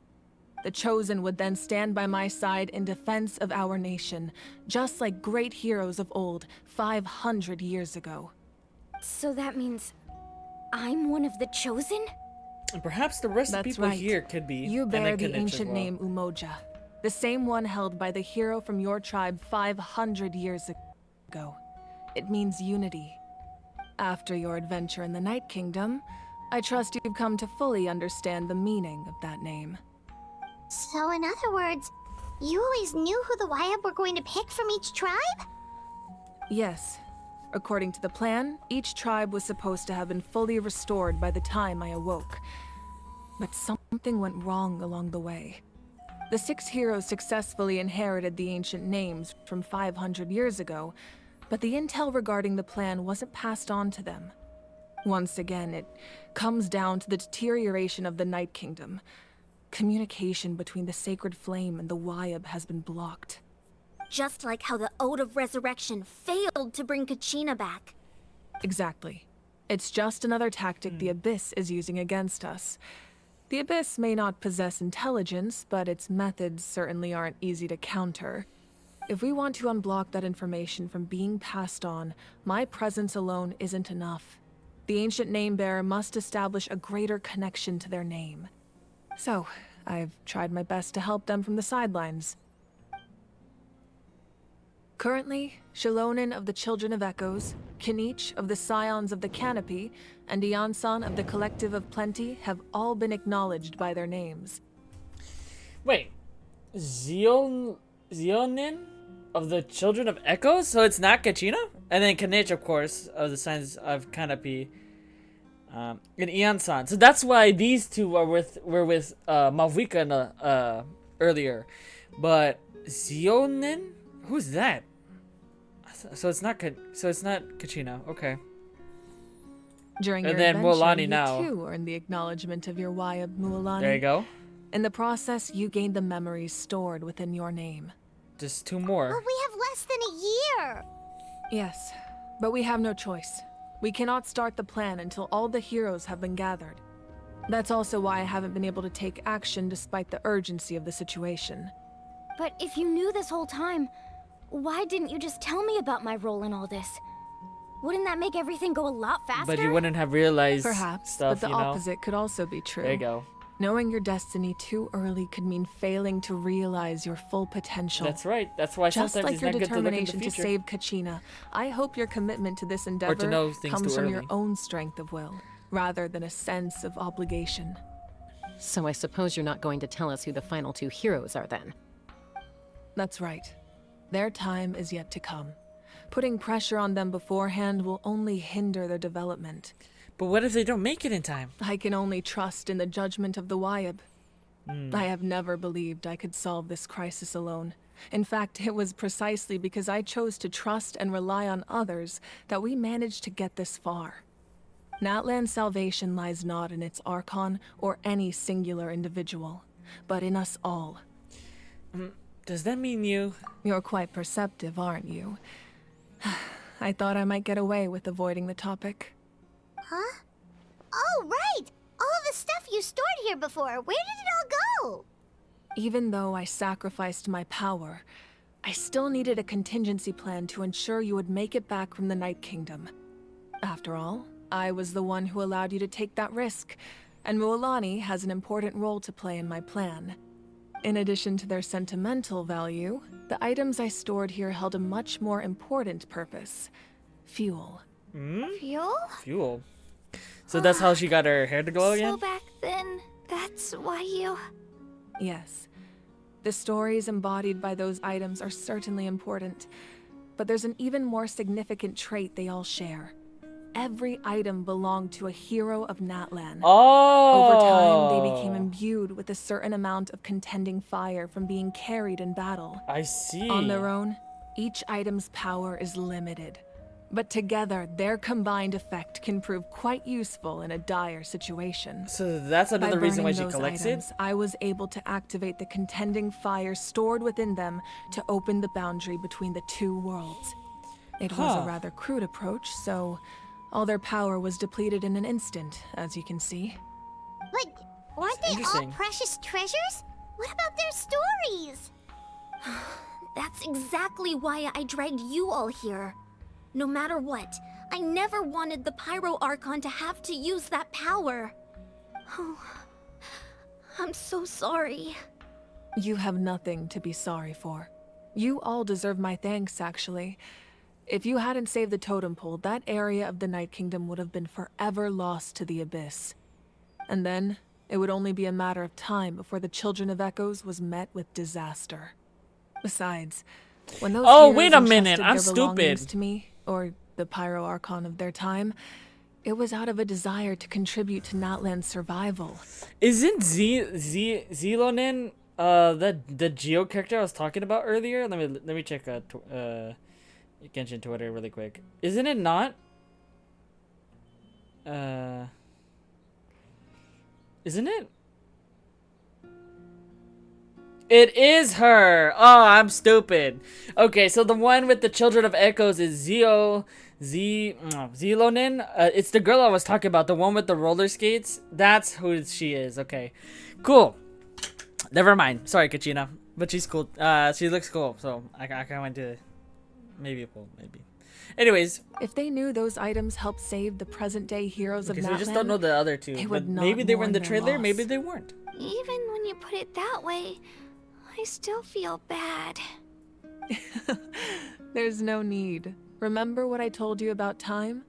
The Chosen would then stand by my side in defense of our nation, just like great heroes of old 500 years ago. So that means I'm one of the Chosen? And perhaps the rest of the That's people right. here could be. You and bear then the Kinich as ancient well. name Umoja, the same one held by the hero from your tribe 500 years ago. It means unity. After your adventure in the Night Kingdom, I trust you've come to fully understand the meaning of that name. So in other words, you always knew who the Wayab were going to pick from each tribe? Yes. According to the plan, each tribe was supposed to have been fully restored by the time I awoke. But something went wrong along the way. The 6 heroes successfully inherited the ancient names from 500 years ago, but the intel regarding the plan wasn't passed on to them. Once again, it comes down to the deterioration of the Night Kingdom. Communication between the Sacred Flame and the Wayab has been blocked. Just like how the Ode of Resurrection failed to bring Kachina back. Exactly. It's just another tactic the Abyss is using against us. The Abyss may not possess intelligence, but its methods certainly aren't easy to counter. If we want to unblock that information from being passed on, my presence alone isn't enough. The ancient name-bearer must establish a greater connection to their name. So, I've tried my best to help them from the sidelines. Currently, Shilonen of the Children of Echoes, Kinich of the Scions of the Canopy, and Iansan of the Collective of Plenty have all been acknowledged by their names. Wait, Zionin of the Children of Echoes? So it's not Kachina? And then Kinich, of course, of the Scions of Canopy, and Iansan. So that's why these two were with Mavuika earlier. But Zionin? Who's that? So it's not Kachina. Okay. During And your then adventure, Mualani you now. too earned the acknowledgement of your Wayab, Mualani. There you go. In the process, you gained the memories stored within your name. Just 2 more. But we have less than a year. Yes, but we have no choice. We cannot start the plan until all the heroes have been gathered. That's also why I haven't been able to take action despite the urgency of the situation. But if you knew this whole time, why didn't you just tell me about my role in all this? Wouldn't that make everything go a lot faster? But you wouldn't have realized Perhaps, stuff, but the you know? opposite could also be true. There you go. Knowing your destiny too early could mean failing to realize your full potential. That's right. That's why Just sometimes like it's your not good to look in the determination to future. save Kachina, I hope your commitment to this endeavor know things comes too from your early. own strength of will, rather than a sense of obligation. So I suppose you're not going to tell us who the final two heroes are then? That's right. Their time is yet to come. Putting pressure on them beforehand will only hinder their development. But what if they don't make it in time? I can only trust in the judgment of the Wyab. I have never believed I could solve this crisis alone. In fact, it was precisely because I chose to trust and rely on others that we managed to get this far. Natlan's salvation lies not in its Archon or any singular individual, but in us all. Does that mean you? You're quite perceptive, aren't you? I thought I might get away with avoiding the topic. Huh? Oh, right! All of the stuff you stored here before, where did it all go? Even though I sacrificed my power, I still needed a contingency plan to ensure you would make it back from the Night Kingdom. After all, I was the one who allowed you to take that risk, and Mualani has an important role to play in my plan. In addition to their sentimental value, the items I stored here held a much more important purpose. Fuel. Fuel? Fuel. So that's how she got her hair to glow again? So back then, that's why you... Yes. The stories embodied by those items are certainly important, but there's an even more significant trait they all share. Every item belonged to a hero of Natlan. Oh! Over time, they became imbued with a certain amount of contending fire from being carried in battle. I see. On their own, each item's power is limited. But together, their combined effect can prove quite useful in a dire situation. So that's another reason why she those collects items, it? I was able to activate the contending fire stored within them to open the boundary between the two worlds. It was a rather crude approach, so all their power was depleted in an instant, as you can see. But weren't they all precious treasures? What about their stories? That's exactly why I dragged you all here. No matter what, I never wanted the Pyro Archon to have to use that power. Oh, I'm so sorry. You have nothing to be sorry for. You all deserve my thanks, actually. If you hadn't saved the totem pole, that area of the Night Kingdom would have been forever lost to the Abyss. And then, it would only be a matter of time before the Children of Echoes was met with disaster. Besides, when those heroes wait a minute, entrusted I'm their belongings stupid. to me, or the Pyro Archon of their time, it was out of a desire to contribute to Natlan's survival. Isn't Zelonin the Geo character I was talking about earlier? Let me check Genshin Twitter really quick. Isn't it not? Isn't it? It is her! Oh, I'm stupid. Okay, so the one with the Children of Echoes is Zelonin. It's the girl I was talking about, the one with the roller skates. That's who she is. Okay, cool. Never mind. Sorry, Kachina, but she's cool. She looks cool, so I kind of to maybe. Anyways, if they knew those items helped save the present-day heroes of Natlan, so we just don't know the other two. But maybe they were in the trailer, maybe they weren't. Even when you put it that way, I still feel bad. There's no need. Remember what I told you about time?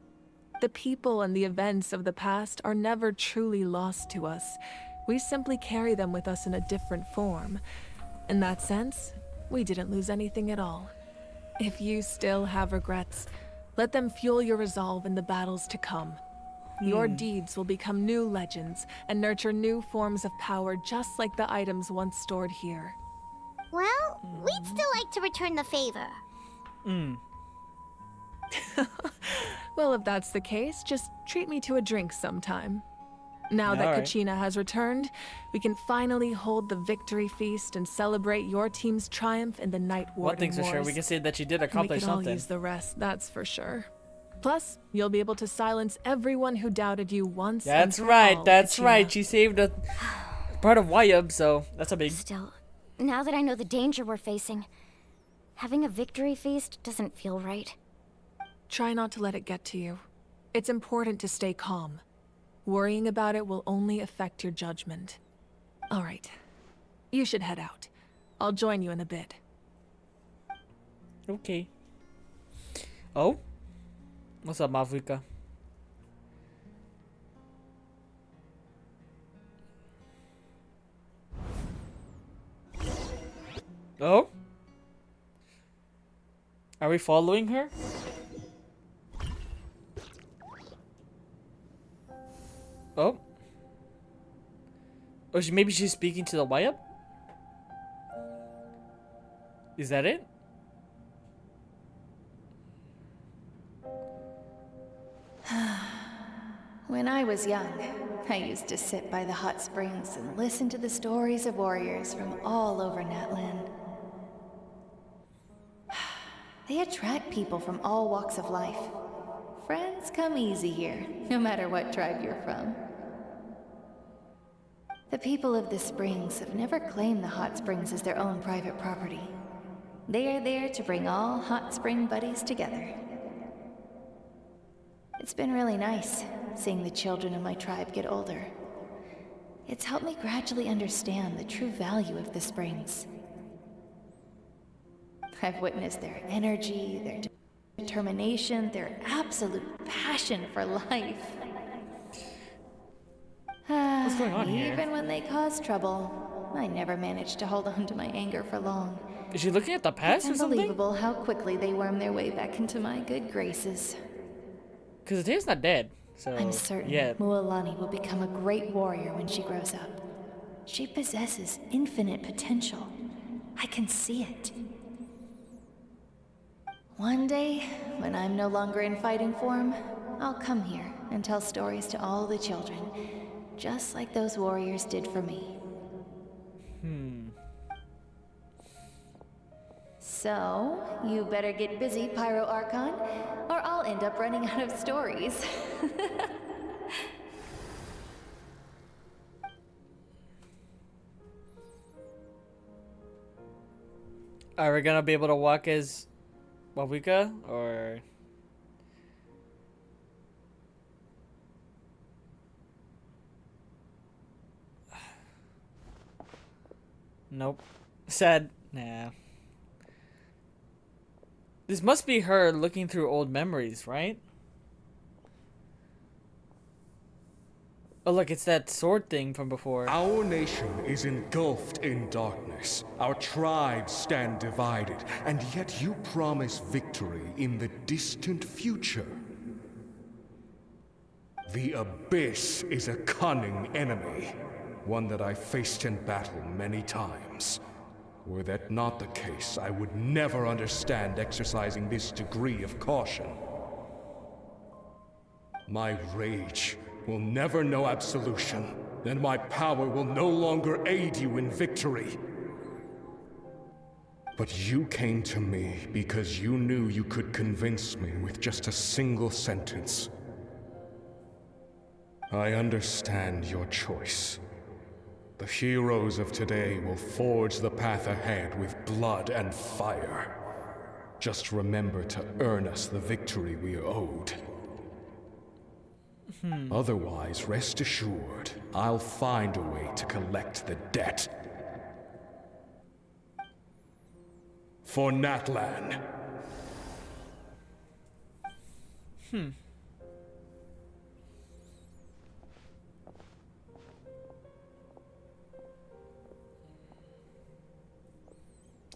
The people and the events of the past are never truly lost to us. We simply carry them with us in a different form. In that sense, we didn't lose anything at all. If you still have regrets, let them fuel your resolve in the battles to come. Your deeds will become new legends and nurture new forms of power just like the items once stored here. Well, we'd still like to return the favor. Well, if that's the case, just treat me to a drink sometime. Now that Kachina has returned, we can finally hold the victory feast and celebrate your team's triumph in the Night Warden One thing's for sure, we can say that she did accomplish we can all something. use the rest, that's for sure. Plus, you'll be able to silence everyone who doubted you once and That's for right, all, that's Kachina. right. She saved a part of Wyub, so that's a big... Still, now that I know the danger we're facing, having a victory feast doesn't feel right. Try not to let it get to you. It's important to stay calm. Worrying about it will only affect your judgment. All right. You should head out. I'll join you in a bit. Okay. Oh? What's up, Mavuika? Oh? Are we following her? Oh? Oh, maybe she's speaking to the Wyup? Is that it? When I was young, I used to sit by the hot springs and listen to the stories of warriors from all over Natlan. They attract people from all walks of life. Friends come easy here, no matter what tribe you're from. The people of the springs have never claimed the hot springs as their own private property. They are there to bring all hot spring buddies together. It's been really nice, seeing the children of my tribe get older. It's helped me gradually understand the true value of the springs. I've witnessed their energy, their determination, their absolute passion for life. What's going on here? Even when they cause trouble, I never managed to hold on to my anger for long. Is she looking at the past or It's something? unbelievable how quickly they worm their way back into my good graces. Because Taya's not dead, so... I'm certain yeah. Mualani will become a great warrior when she grows up. She possesses infinite potential. I can see it. One day, when I'm no longer in fighting form, I'll come here and tell stories to all the children, just like those warriors did for me. So, you better get busy, Pyro Archon, or I'll end up running out of stories. Are we gonna be able to walk as Mavuika, or... Nope. Sad. Nah. This must be her looking through old memories, right? Oh look, it's that sword thing from before. Our nation is engulfed in darkness. Our tribes stand divided, and yet you promise victory in the distant future. The Abyss is a cunning enemy, one that I faced in battle many times. Were that not the case, I would never understand exercising this degree of caution. My rage will never know absolution, and my power will no longer aid you in victory. But you came to me because you knew you could convince me with just a single sentence. I understand your choice. The heroes of today will forge the path ahead with blood and fire. Just remember to earn us the victory we are owed. Otherwise, rest assured, I'll find a way to collect the debt. For Natlan.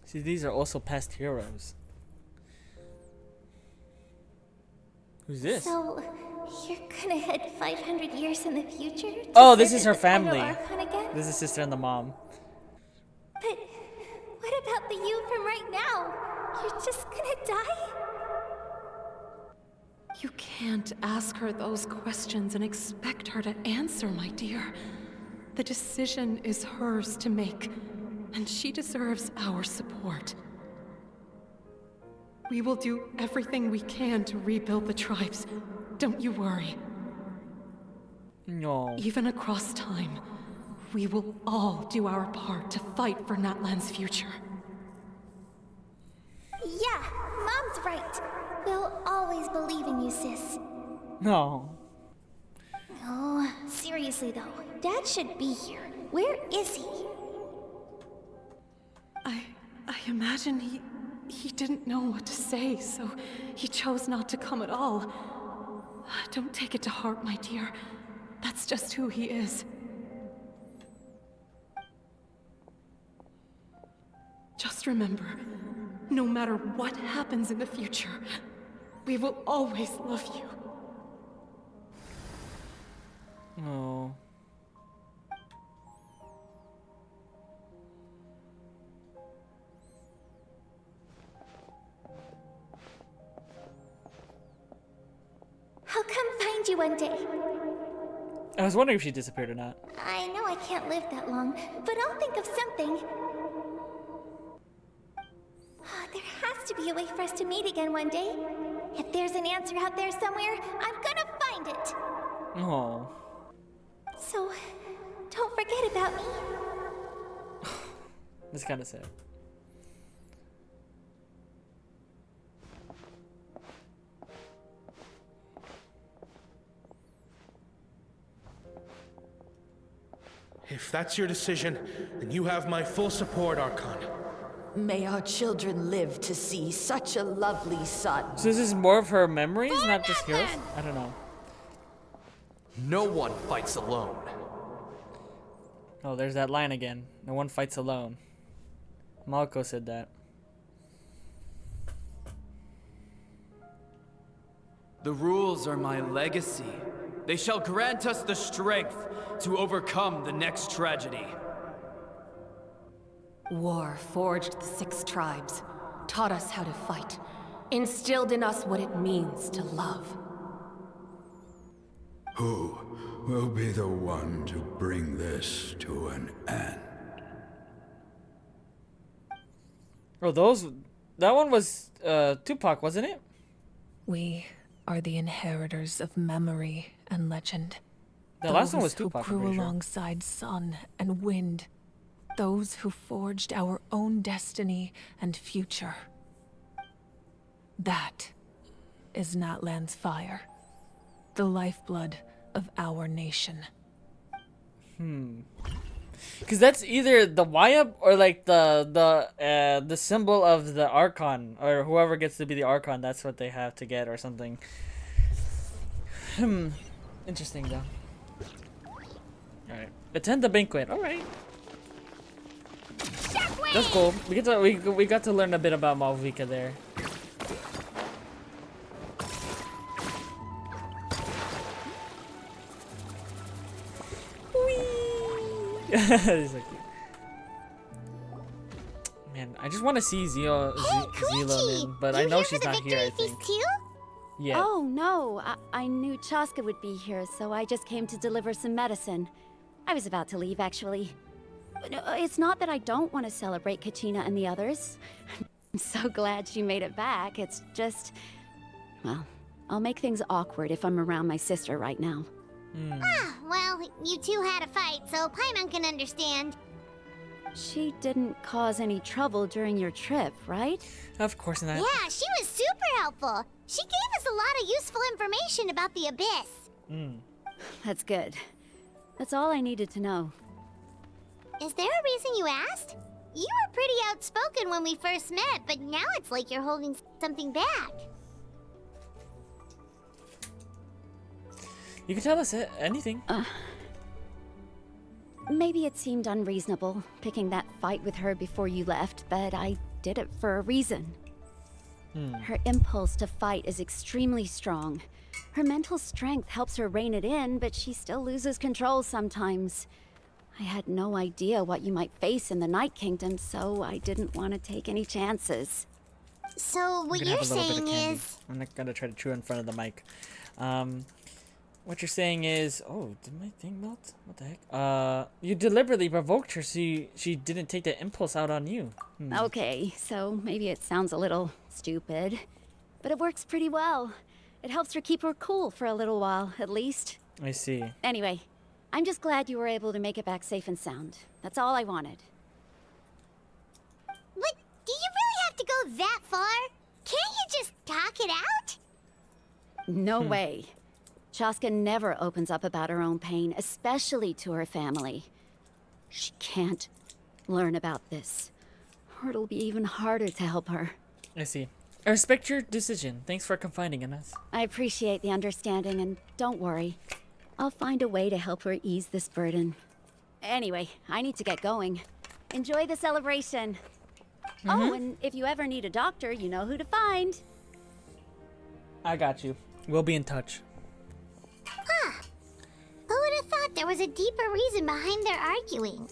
See, these are also past heroes. Who's this? So, you're gonna head 500 years in the future? Oh, this is her family. Archon again? This is sister and the mom. But what about the you from right now? You're just gonna die? You can't ask her those questions and expect her to answer, my dear. The decision is hers to make, and she deserves our support. We will do everything we can to rebuild the tribes. Don't you worry. No. Even across time, we will all do our part to fight for Natlan's future. Yeah, Mom's right. We'll always believe in you, sis. No. Oh, seriously though, Dad should be here. Where is he? I imagine he didn't know what to say, so he chose not to come at all. Don't take it to heart, my dear. That's just who he is. Just remember, no matter what happens in the future, we will always love you. Oh. I'll come find you one day. I was wondering if she disappeared or not. I know I can't live that long, but I'll think of something. There has to be a way for us to meet again one day. If there's an answer out there somewhere, I'm gonna find it. Oh. So, don't forget about me. That's kind of sad. If that's your decision, then you have my full support, Archon. May our children live to see such a lovely son. So this is more of her memories, not just heroes? I don't know. No one fights alone. Oh, there's that line again. No one fights alone. Malko said that. The rules are my legacy. They shall grant us the strength to overcome the next tragedy. War forged the 6 tribes, taught us how to fight, instilled in us what it means to love. Who will be the one to bring this to an end? Oh, that one was Tupac, wasn't it? We are the inheritors of memory and legend. The last one was Those Tupac, who I'm grew pretty sure. alongside sun and wind. Those who forged our own destiny and future. That is Natlan's fire. The lifeblood of our nation. Because that's either the Wayab or like the symbol of the Archon, or whoever gets to be the Archon. That's what they have to get or something. Interesting though. All right, attend the banquet. All right, that's cool. We got to learn a bit about Mavuika there. He's so cute. Man, I just want to see Zelo in, but I know she's not here, I think. Yeah. Oh, no. I knew Chaska would be here, so I just came to deliver some medicine. I was about to leave, actually. It's not that I don't want to celebrate Kachina and the others. I'm so glad she made it back. It's just... Well, I'll make things awkward if I'm around my sister right now. Ah, well, you two had a fight, so Paimon can understand. She didn't cause any trouble during your trip, right? Of course not. Yeah, she was super helpful. She gave us a lot of useful information about the Abyss. That's good. That's all I needed to know. Is there a reason you asked? You were pretty outspoken when we first met, but now it's like you're holding something back. You can tell us anything. Maybe it seemed unreasonable, picking that fight with her before you left, but I did it for a reason. Her impulse to fight is extremely strong. Her mental strength helps her rein it in, but she still loses control sometimes. I had no idea what you might face in the Night Kingdom, so I didn't want to take any chances. So what you're saying is... I'm not gonna try to chew in front of the mic. what you're saying is, oh, did my thing melt? What the heck? You deliberately provoked her so she didn't take the impulse out on you. Okay, so maybe it sounds a little stupid, but it works pretty well. It helps her keep her cool for a little while, at least. I see. Anyway, I'm just glad you were able to make it back safe and sound. That's all I wanted. But do you really have to go that far? Can't you just talk it out? No way. Chaska never opens up about her own pain, especially to her family. She can't learn about this, or it'll be even harder to help her. I see. I respect your decision. Thanks for confiding in us. I appreciate the understanding, and don't worry. I'll find a way to help her ease this burden. Anyway, I need to get going. Enjoy the celebration. Oh, and if you ever need a doctor, you know who to find. I got you. We'll be in touch. Huh. Who would have thought there was a deeper reason behind their arguing?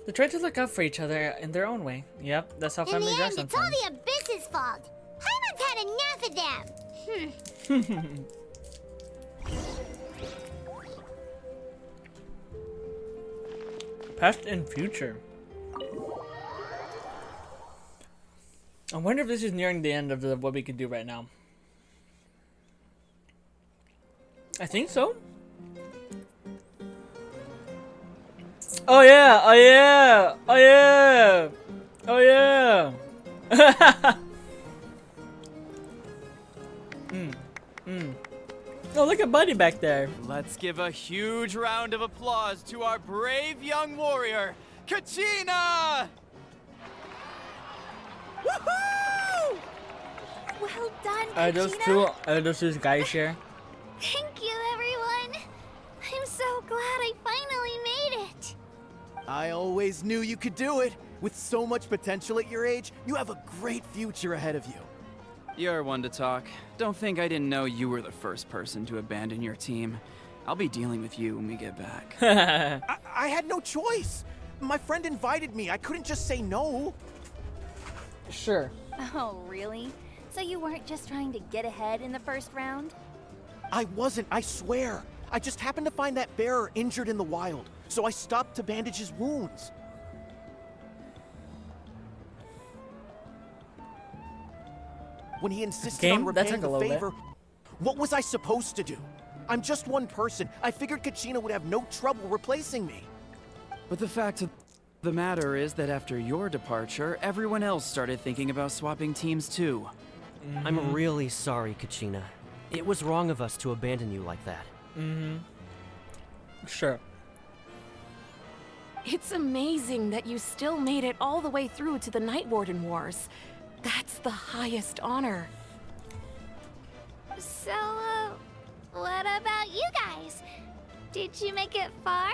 They try to look out for each other in their own way. Yep, that's how families are sometimes. In the end, it's all the Abyss's fault. Paimon's had enough of them. Past and future. I wonder if this is nearing the end of what we can do right now. I think so. Oh yeah! Oh yeah! Oh yeah! Oh yeah! Oh, look at Buddy back there. Let's give a huge round of applause to our brave young warrior, Kachina! Woohoo! Well done, Are those two guys here? Thank you, everyone. I'm so glad I finally made it. I always knew you could do it. With so much potential at your age, you have a great future ahead of you. You're one to talk. Don't think I didn't know you were the first person to abandon your team. I'll be dealing with you when we get back. I had no choice. My friend invited me. I couldn't just say no. Sure. Oh, really? So you weren't just trying to get ahead in the first round? I wasn't, I swear. I just happened to find that bearer injured in the wild, so I stopped to bandage his wounds. When he insisted on repaying the favor, what was I supposed to do? I'm just one person. I figured Kachina would have no trouble replacing me. But the fact of the matter is that after your departure, everyone else started thinking about swapping teams too. I'm really sorry, Kachina. It was wrong of us to abandon you like that. Sure. It's amazing that you still made it all the way through to the Night Warden Wars. That's the highest honor. So, what about you guys? Did you make it far?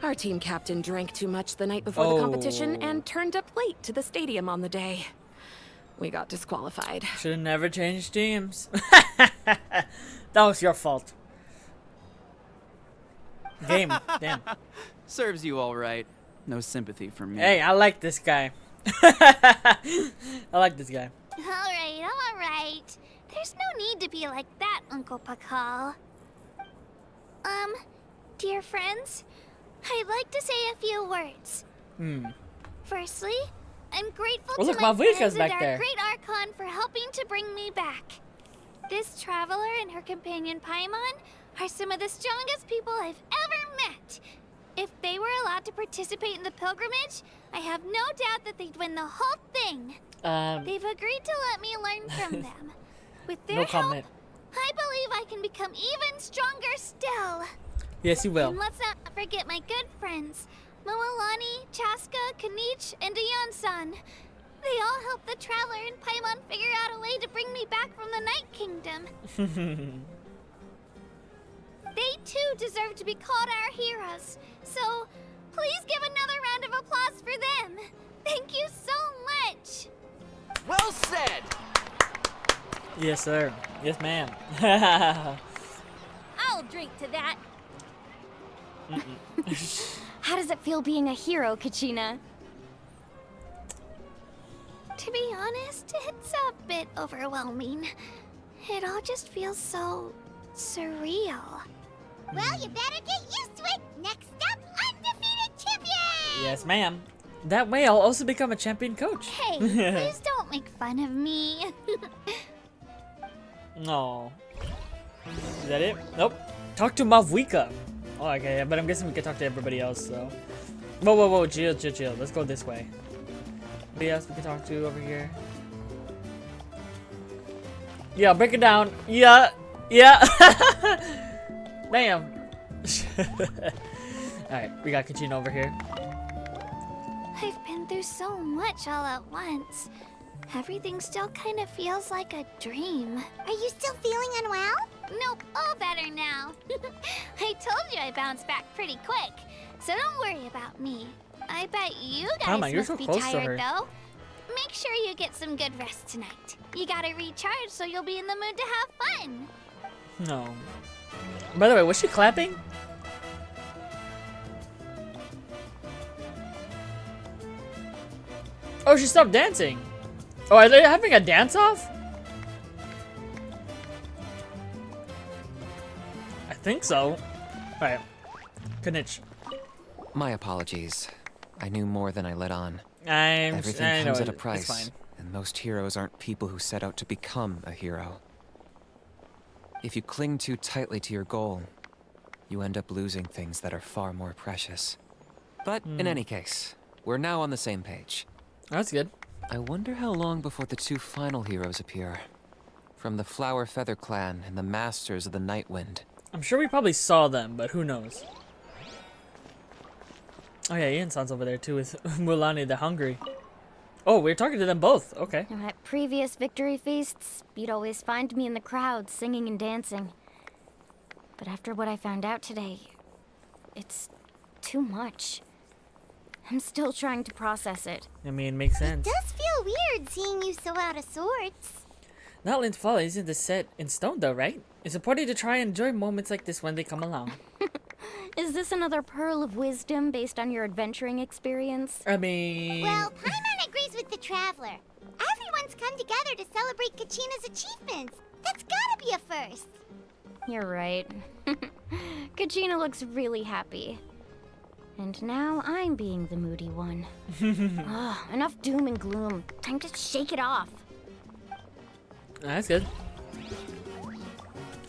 Our team captain drank too much the night before the competition and turned up late to the stadium on the day. We got disqualified. Should have never changed teams. That was your fault. Game. Damn. Serves you all right. No sympathy for me. Hey, I like this guy. I like this guy. Alright. There's no need to be like that, Uncle Pakal. Dear friends, I'd like to say a few words. Firstly, I'm grateful to my Mavuika's friends and back our there. great Archon for helping to bring me back. This traveler and her companion Paimon are some of the strongest people I've ever met. If they were allowed to participate in the pilgrimage, I have no doubt that they'd win the whole thing. They've agreed to let me learn from them. With their help, I believe I can become even stronger still. Yes, you will. And let's not forget my good friends, Moalani, Chaska, Kanich, and Ayan-san. They all helped the traveler and Paimon figure out a way to bring me back from the Night Kingdom. They too deserve to be called our heroes. So, please give another round of applause for them. Thank you so much. Well said. Yes, sir. Yes, ma'am. I'll drink to that. How does it feel being a hero, Kachina? To be honest, it's a bit overwhelming. It all just feels so surreal. Well, you better get used to it. Next up, undefeated champion! Yes, ma'am. That way I'll also become a champion coach. Hey, please don't make fun of me. No. Is that it? Nope. Talk to Mavuika. Oh, okay, but I'm guessing we can talk to everybody else, so. Whoa, whoa, whoa, chill. Let's go this way. Anybody else we can talk to over here? Yeah, break it down. Yeah. Damn. Alright, we got Kachina over here. I've been through so much all at once. Everything still kind of feels like a dream. Are you still feeling unwell? Nope, all better now. I told you I bounced back pretty quick, so don't worry about me. I bet you guys Mama, you're must so be close to her. tired though. Make sure you get some good rest tonight. You gotta recharge so you'll be in the mood to have fun. No. By the way, was she clapping? Oh, she stopped dancing. Oh, are they having a dance-off? I think so. Alright. Kanich. My apologies. I knew more than I let on. Everything comes at a it's price, fine. and most heroes aren't people who set out to become a hero. If you cling too tightly to your goal, you end up losing things that are far more precious. But in any case, we're now on the same page. That's good. I wonder how long before the two final heroes appear. From the Flower Feather Clan and the Masters of the Night Wind. I'm sure we probably saw them, but who knows? Oh yeah, Ian-san's over there too with Mulani the Hungry. Oh, we're talking to them both. Okay. At previous victory feasts, you'd always find me in the crowd singing and dancing. But after what I found out today, it's too much. I'm still trying to process it. I mean, makes sense. It does feel weird seeing you so out of sorts. Natlan's fall isn't set in stone though, right? It's important to try and enjoy moments like this when they come along. Is this another pearl of wisdom based on your adventuring experience? I mean... Well, Paimon agrees with the Traveler. Everyone's come together to celebrate Kachina's achievements. That's gotta be a first. You're right. Kachina looks really happy. And now I'm being the moody one. Enough doom and gloom. Time to shake it off. That's good.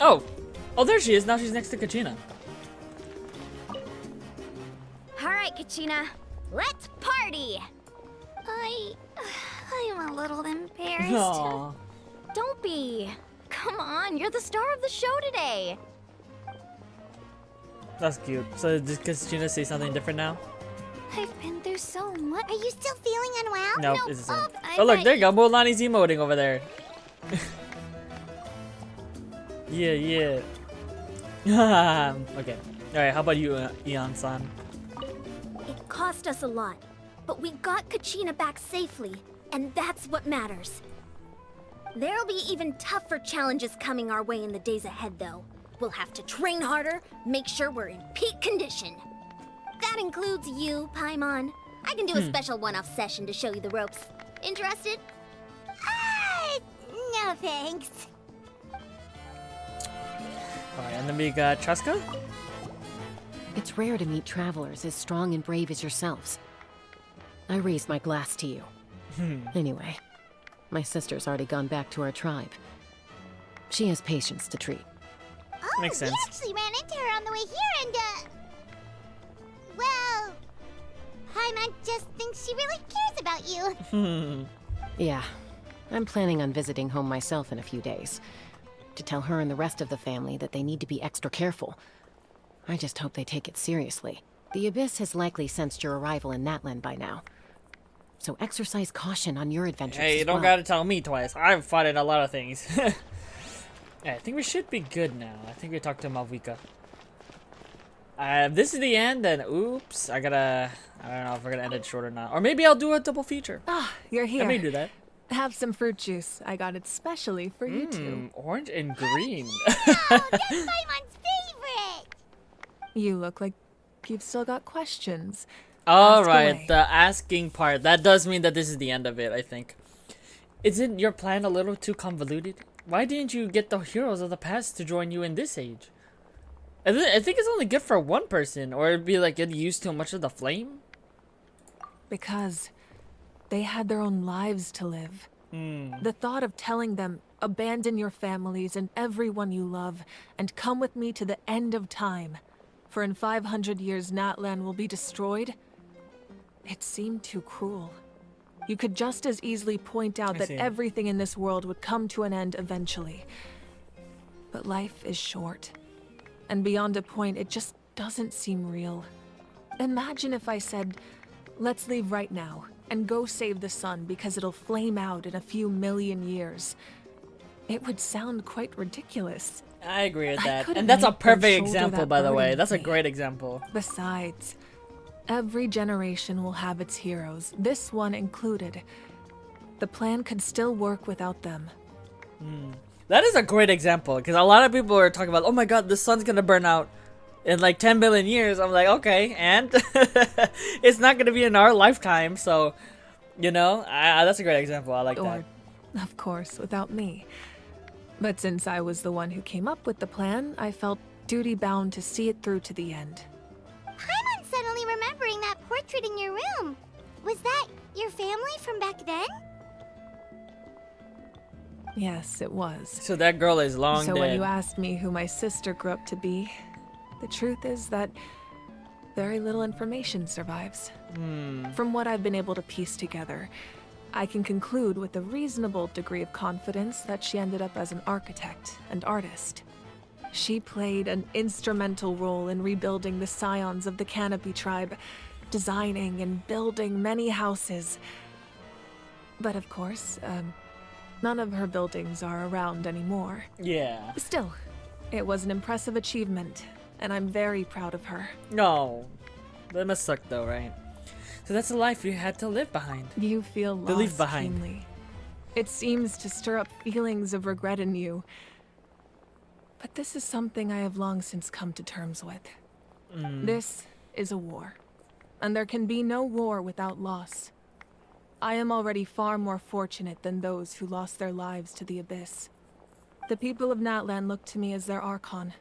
Oh! Oh, there she is. Now she's next to Kachina. Alright, Kachina. Let's party! I'm a little embarrassed. Aww. Don't be. Come on, you're the star of the show today. That's cute. So did Kachina say something different now? I've been through so much. Are you still feeling unwell? Nope, Nope. it's the same. I Oh look, bet there you go. Mulani's emoting over there. Yeah. Okay. Alright, how about you, Ian-san? It cost us a lot, but we got Kachina back safely, and that's what matters. There'll be even tougher challenges coming our way in the days ahead, though. We'll have to train harder, make sure we're in peak condition. That includes you, Paimon. I can do a special one-off session to show you the ropes. Interested? No thanks. Alright, and then we got Chaska? It's rare to meet travelers as strong and brave as yourselves. I raise my glass to you. Anyway, my sister's already gone back to our tribe. She has patients to treat. Oh, Makes sense. We actually ran into her on the way here and, well, Paimon just thinks she really cares about you. Yeah, I'm planning on visiting home myself in a few days. To tell her and the rest of the family that they need to be extra careful. I just hope they take it seriously. The Abyss has likely sensed your arrival in Natlan by now. So exercise caution on your adventures. Hey, you don't gotta tell me twice. I've fought in a lot of things. Yeah, I think we should be good now. I think we talked to Mavuika. If this is the end, then oops. I don't know if we're gonna end it short or not. Or maybe I'll do a double feature. Ah, you're here. I may do that. Have some fruit juice. I got it specially for you two. Orange and green. That's Paimon's favorite. You look like you've still got questions. All Ask right, away. the asking part. That does mean that this is the end of it, I think. Isn't your plan a little too convoluted? Why didn't you get the heroes of the past to join you in this age? I think it's only good for one person, or it'd be like get used too much of the flame. Because they had their own lives to live. The thought of telling them, abandon your families and everyone you love, and come with me to the end of time, for in 500 years Natlan will be destroyed, it seemed too cruel. You could just as easily point out that everything in this world would come to an end eventually. But life is short. And beyond a point, it just doesn't seem real. Imagine if I said, let's leave right now, and go save the sun because it'll flame out in a few million years. It would sound quite ridiculous. I agree with that. And that's a perfect example, by the way. That's a great example. Besides, every generation will have its heroes, this one included. The plan could still work without them. That is a great example, because a lot of people are talking about, oh my god, the sun's gonna burn out in like 10 billion years. I'm like, okay, and it's not gonna be in our lifetime, so, you know, that's a great example. I like that. Of course, without me. But since I was the one who came up with the plan, I felt duty-bound to see it through to the end. Paimon's suddenly remembering that portrait in your room. Was that your family from back then? Yes, it was. So that girl is long dead. So when you asked me who my sister grew up to be, the truth is that very little information survives. From what I've been able to piece together, I can conclude with a reasonable degree of confidence that she ended up as an architect and artist. She played an instrumental role in rebuilding the scions of the Canopy tribe, designing and building many houses. But of course, none of her buildings are around anymore. Yeah. Still, it was an impressive achievement, and I'm very proud of her. No. That must suck though, right? So that's the life you had to live behind. You feel lost keenly. It seems to stir up feelings of regret in you. But this is something I have long since come to terms with. This is a war, and there can be no war without loss. I am already far more fortunate than those who lost their lives to the Abyss. The people of Natlan look to me as their Archon,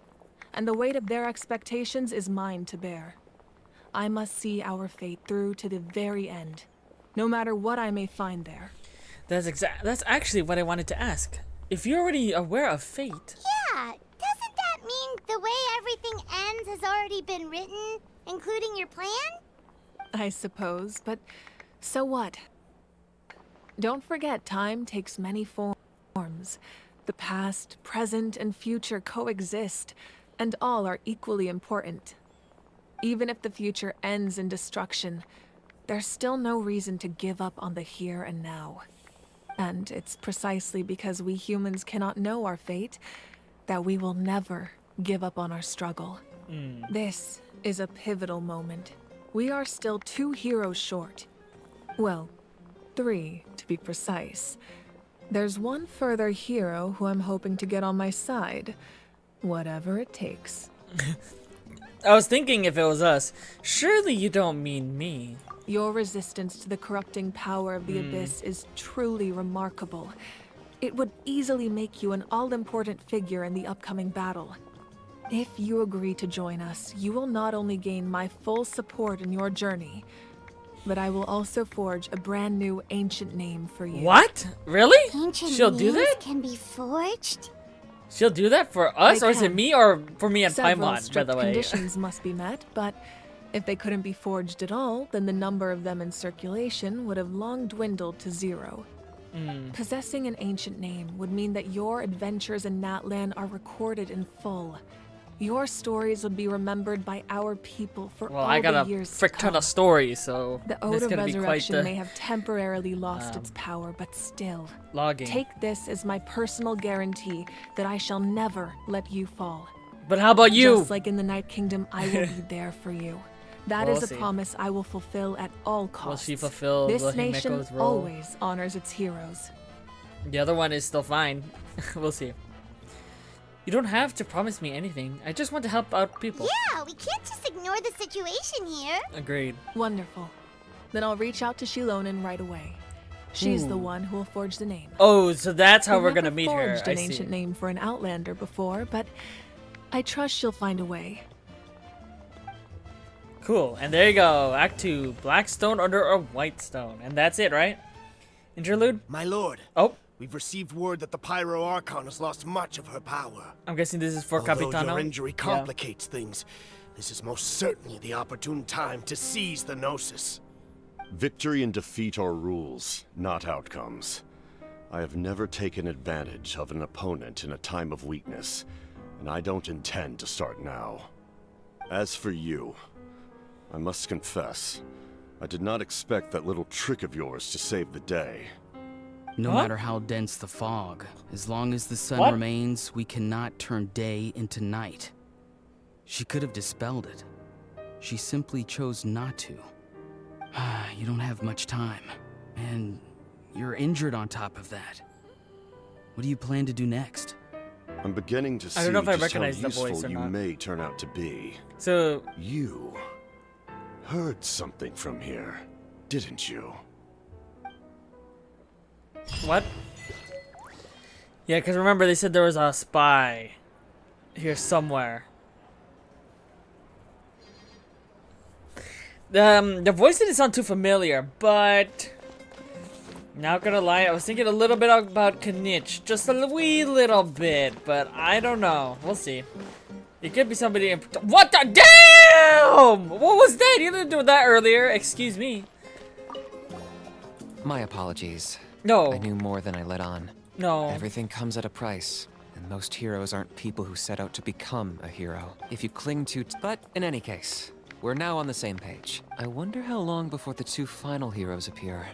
and the weight of their expectations is mine to bear. I must see our fate through to the very end, no matter what I may find there. That's actually what I wanted to ask. If you're already aware of fate... Yeah, doesn't that mean the way everything ends has already been written, including your plan? I suppose, but so what? Don't forget, time takes many forms. The past, present, and future coexist, and all are equally important. Even if the future ends in destruction, there's still no reason to give up on the here and now. And it's precisely because we humans cannot know our fate that we will never give up on our struggle. This is a pivotal moment. We are still 2 heroes short. Well, 3 to be precise. There's one further hero who I'm hoping to get on my side, whatever it takes. I was thinking if it was us. Surely you don't mean me. Your resistance to the corrupting power of the Abyss is truly remarkable. It would easily make you an all-important figure in the upcoming battle. If you agree to join us, you will not only gain my full support in your journey, but I will also forge a brand new ancient name for you. What? Really? Ancient She'll do names that? can be forged? She'll do that for us, or is it me, or for me and Several Paimon, by strict the way? conditions must be met, but if they couldn't be forged at all, then the number of them in circulation would have long dwindled to 0. Possessing an ancient name would mean that your adventures in Natlan are recorded in full. Your stories would be remembered by our people for Well, all I got the a years frick to come. ton of stories, so The it's Ode of gonna be quite Resurrection the may have temporarily lost its power, but still. logging. Take this as my personal guarantee that I shall never let you fall. But how about you? Just like in the Night Kingdom, I will be there for you. That We'll is a see. promise I will fulfill at all costs. Will she fulfill This the nation Himeko's role? always honors its heroes. The other one is still fine. We'll see. You don't have to promise me anything. I just want to help out people. Yeah, we can't just ignore the situation here. Agreed. Wonderful. Then I'll reach out to Shilonen right away. She's the one who will forge the name. Oh, so that's how We've we're gonna never meet her. forged I an see. ancient name for an outlander before, but I trust she'll find a way. Cool, and there you go. Act 2, Black Stone under a White Stone. And that's it, right? Interlude? My lord. Oh. We've received word that the Pyro Archon has lost much of her power. I'm guessing this is for Although Capitano. your injury complicates things, this is most certainly the opportune time to seize the Gnosis. Victory and defeat are rules, not outcomes. I have never taken advantage of an opponent in a time of weakness, and I don't intend to start now. As for you, I must confess, I did not expect that little trick of yours to save the day. No matter how dense the fog, as long as the sun remains, we cannot turn day into night. She could have dispelled it. She simply chose not to. You don't have much time, and you're injured on top of that. What do you plan to do next? I'm beginning to see I don't know if I just recognize how the voice useful or you not. may turn out to be. So you heard something from here, didn't you? What? Yeah, because remember they said there was a spy here somewhere. The voice didn't sound too familiar, but not gonna lie, I was thinking a little bit about Kanich, just a wee little bit, but I don't know. We'll see. It could be somebody in. What the damn? What was that? You didn't do that earlier. Excuse me. My apologies. No. I knew more than I let on. No. Everything comes at a price, and most heroes aren't people who set out to become a hero. If you cling to... But in any case, we're now on the same page. I wonder how long before the two final heroes appear.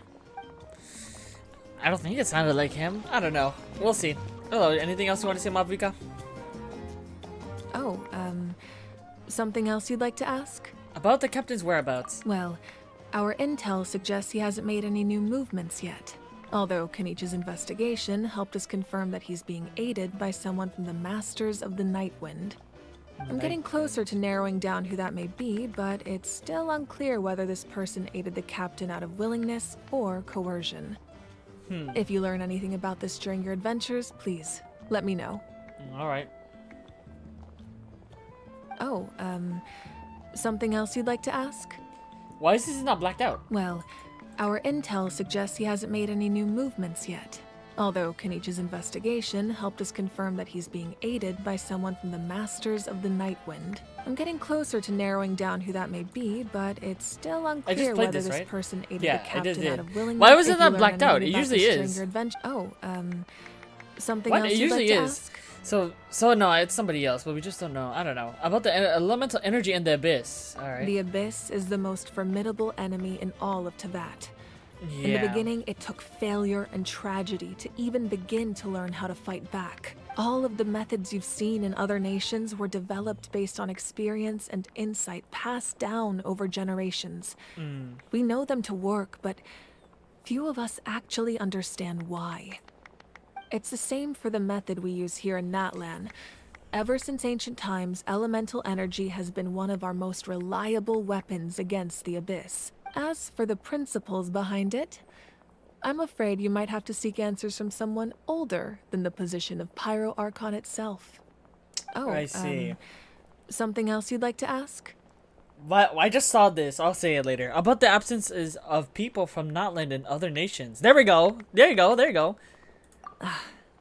I don't think it sounded like him. I don't know. We'll see. Hello, anything else you want to say, Mavuika? Oh, something else you'd like to ask? About the captain's whereabouts. Well, our intel suggests he hasn't made any new movements yet. Although Kanich's investigation helped us confirm that he's being aided by someone from the Masters of the Nightwind. I'm getting closer to narrowing down who that may be, but it's still unclear whether this person aided the captain out of willingness or coercion. If you learn anything about this during your adventures, please let me know. Alright. Oh, something else you'd like to ask? Why is this not blacked out? Well, our intel suggests he hasn't made any new movements yet. Although Kanich's investigation helped us confirm that he's being aided by someone from the Masters of the Nightwind. I'm getting closer to narrowing down who that may be, but it's still unclear whether this person aided the captain out of willingness. Why was it If you not learn blacked out? It anything about usually this during is. your adventure- Oh, something What? else It you'd like usually to is. ask? So no, it's somebody else, but we just don't know. I don't know. About the elemental energy in the abyss. Alright. The Abyss is the most formidable enemy in all of Teyvat. In Yeah. the beginning, it took failure and tragedy to even begin to learn how to fight back. All of the methods you've seen in other nations were developed based on experience and insight passed down over generations. We know them to work, but few of us actually understand why. It's the same for the method we use here in Natlan. Ever since ancient times, elemental energy has been one of our most reliable weapons against the Abyss. As for the principles behind it, I'm afraid you might have to seek answers from someone older than the position of Pyro Archon itself. Oh, I see. Something else you'd like to ask? I just saw this. I'll say it later. About the absences of people from Natlan and other nations. There we go. There you go. There you go.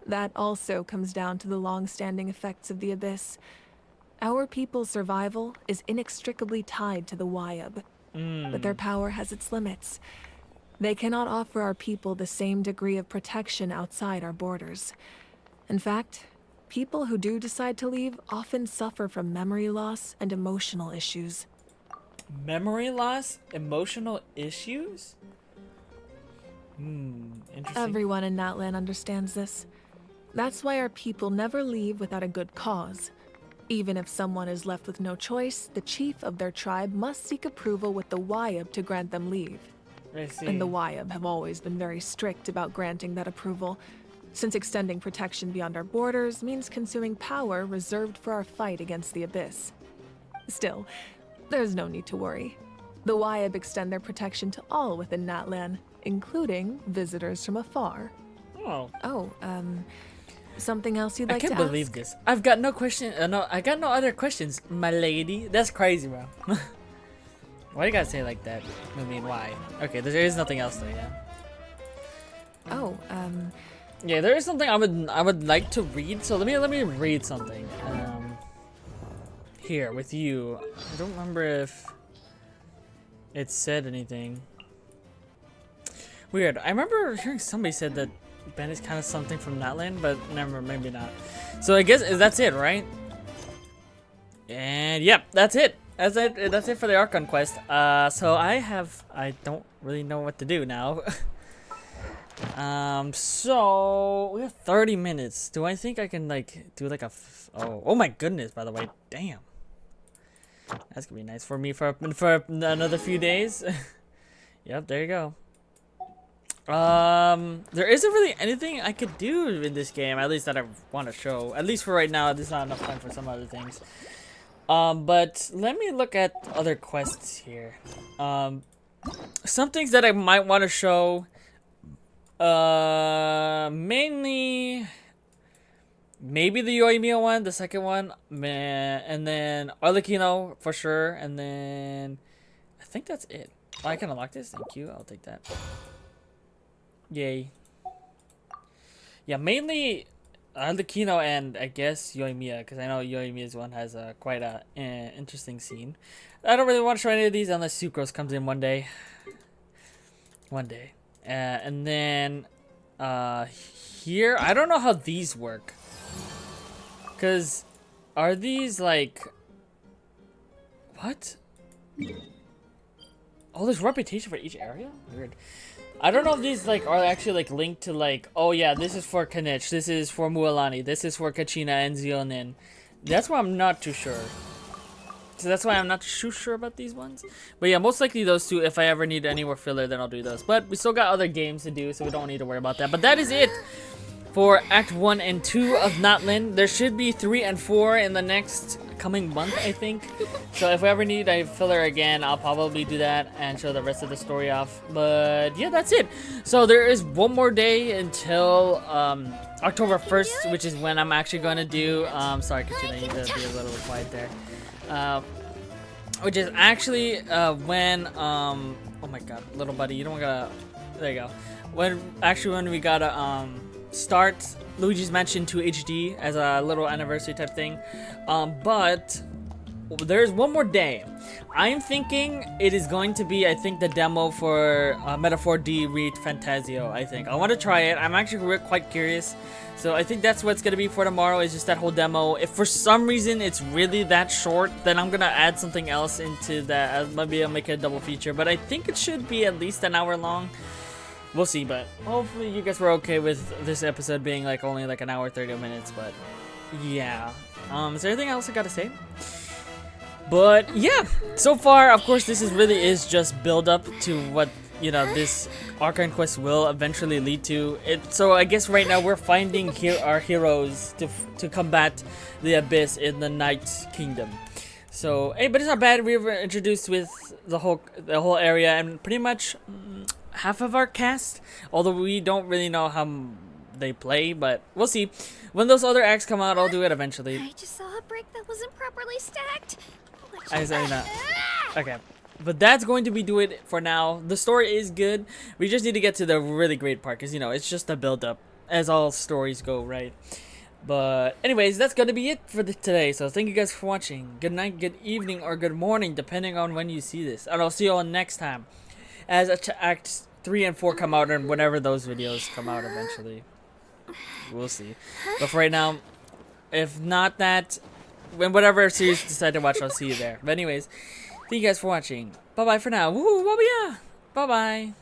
That also comes down to the long-standing effects of the Abyss. Our people's survival is inextricably tied to the Wyab, but their power has its limits. They cannot offer our people the same degree of protection outside our borders. In fact, people who do decide to leave often suffer from memory loss and emotional issues. Memory loss? Emotional issues? Interesting. Everyone in Natlan understands this. That's why our people never leave without a good cause. Even if someone is left with no choice, the chief of their tribe must seek approval with the Wyab to grant them leave. I see. And the Wyab have always been very strict about granting that approval, since extending protection beyond our borders means consuming power reserved for our fight against the Abyss. Still, there's no need to worry. The Wyab extend their protection to all within Natlan, including visitors from afar. Oh. Oh, something else you'd like to I ask? can't believe this. I've got no question. No, I got no other questions, my lady. That's crazy, bro. Why do you guys say it like that? I mean, why? Okay, there is nothing else though, yeah. Oh, yeah, there is something I would like to read. So let me read something. Here with you. I don't remember if it said anything. Weird. I remember hearing somebody said that Ben is kind of something from Natlan, but never, maybe not. So I guess that's it, right? And yep, that's it. That's it for the Archon quest. So I don't really know what to do now. So we have 30 minutes. Do I think I can like do like a oh my goodness, by the way, damn. That's gonna be nice for me for another few days. Yep, there you go. There isn't really anything I could do in this game, at least that I want to show. At least for right now, there's not enough time for some other things. But let me look at other quests here. Some things that I might want to show. Mainly maybe the Yoimiya one, the second one, and then Arlecchino for sure, and then I think that's it. Oh, I can unlock this. Thank you. I'll take that. Yay. Yeah, mainly Arlecchino and I guess Yoimiya, because I know Yoimiya's one has quite a interesting scene. I don't really want to show any of these unless Sucrose comes in one day. One day. And then here, I don't know how these work. Because are these like... What? Oh, there's reputation for each area? Weird. I don't know if these like are actually like linked to like, oh yeah, this is for Kanich, this is for Mualani, this is for Kachina and Xionin. That's why I'm not too sure. So that's why I'm not too sure about these ones. But yeah, most likely those two. If I ever need any more filler, then I'll do those. But we still got other games to do, so we don't need to worry about that. But that is it for Act 1 and 2 of Natlan. There should be 3 and 4 in the next coming month, I think. So if we ever need a filler again, I'll probably do that and show the rest of the story off. But yeah, that's it. So there is one more day until October 1st, which is when I'm actually going to do... sorry, Kachina, you need to be a little quiet there. Which is actually when oh my god, little buddy, you don't gotta, there you go, when we gotta start Luigi's Mansion 2 HD as a little anniversary type thing. But there's one more day. I'm thinking it is going to be, I think, the demo for Metaphor D Read Fantasio. I think I want to try it. I'm actually quite curious. So I think that's what's going to be for tomorrow, is just that whole demo. If for some reason it's really that short, then I'm going to add something else into that. Maybe I'll make it a double feature. But I think it should be at least an hour long. We'll see, but hopefully you guys were okay with this episode being like only like an hour 30 minutes. But yeah. Is there anything else I got to say? But yeah, so far, of course, this really is just build up to what, you know, this Archon quest will eventually lead to. So I guess right now we're finding our heroes to combat the Abyss in the Night Kingdom. So hey, but it's not bad. We were introduced with the whole area and pretty much half of our cast. Although we don't really know how they play, but we'll see. When those other acts come out, I'll do it eventually. I just saw a brick that wasn't properly stacked. I say that. Okay. But that's going to be do it for now. The story is good. We just need to get to the really great part, because, you know, it's just a build-up, as all stories go, right? But anyways, that's going to be it for today. So thank you guys for watching. Good night, good evening, or good morning, depending on when you see this. And I'll see you all next time, as Acts 3 and 4 come out, and whenever those videos come out eventually. We'll see. But for right now, if not that, when whatever series you decide to watch, I'll see you there. But anyways, thank you guys for watching. Bye bye for now. Woohoo! Bye bye.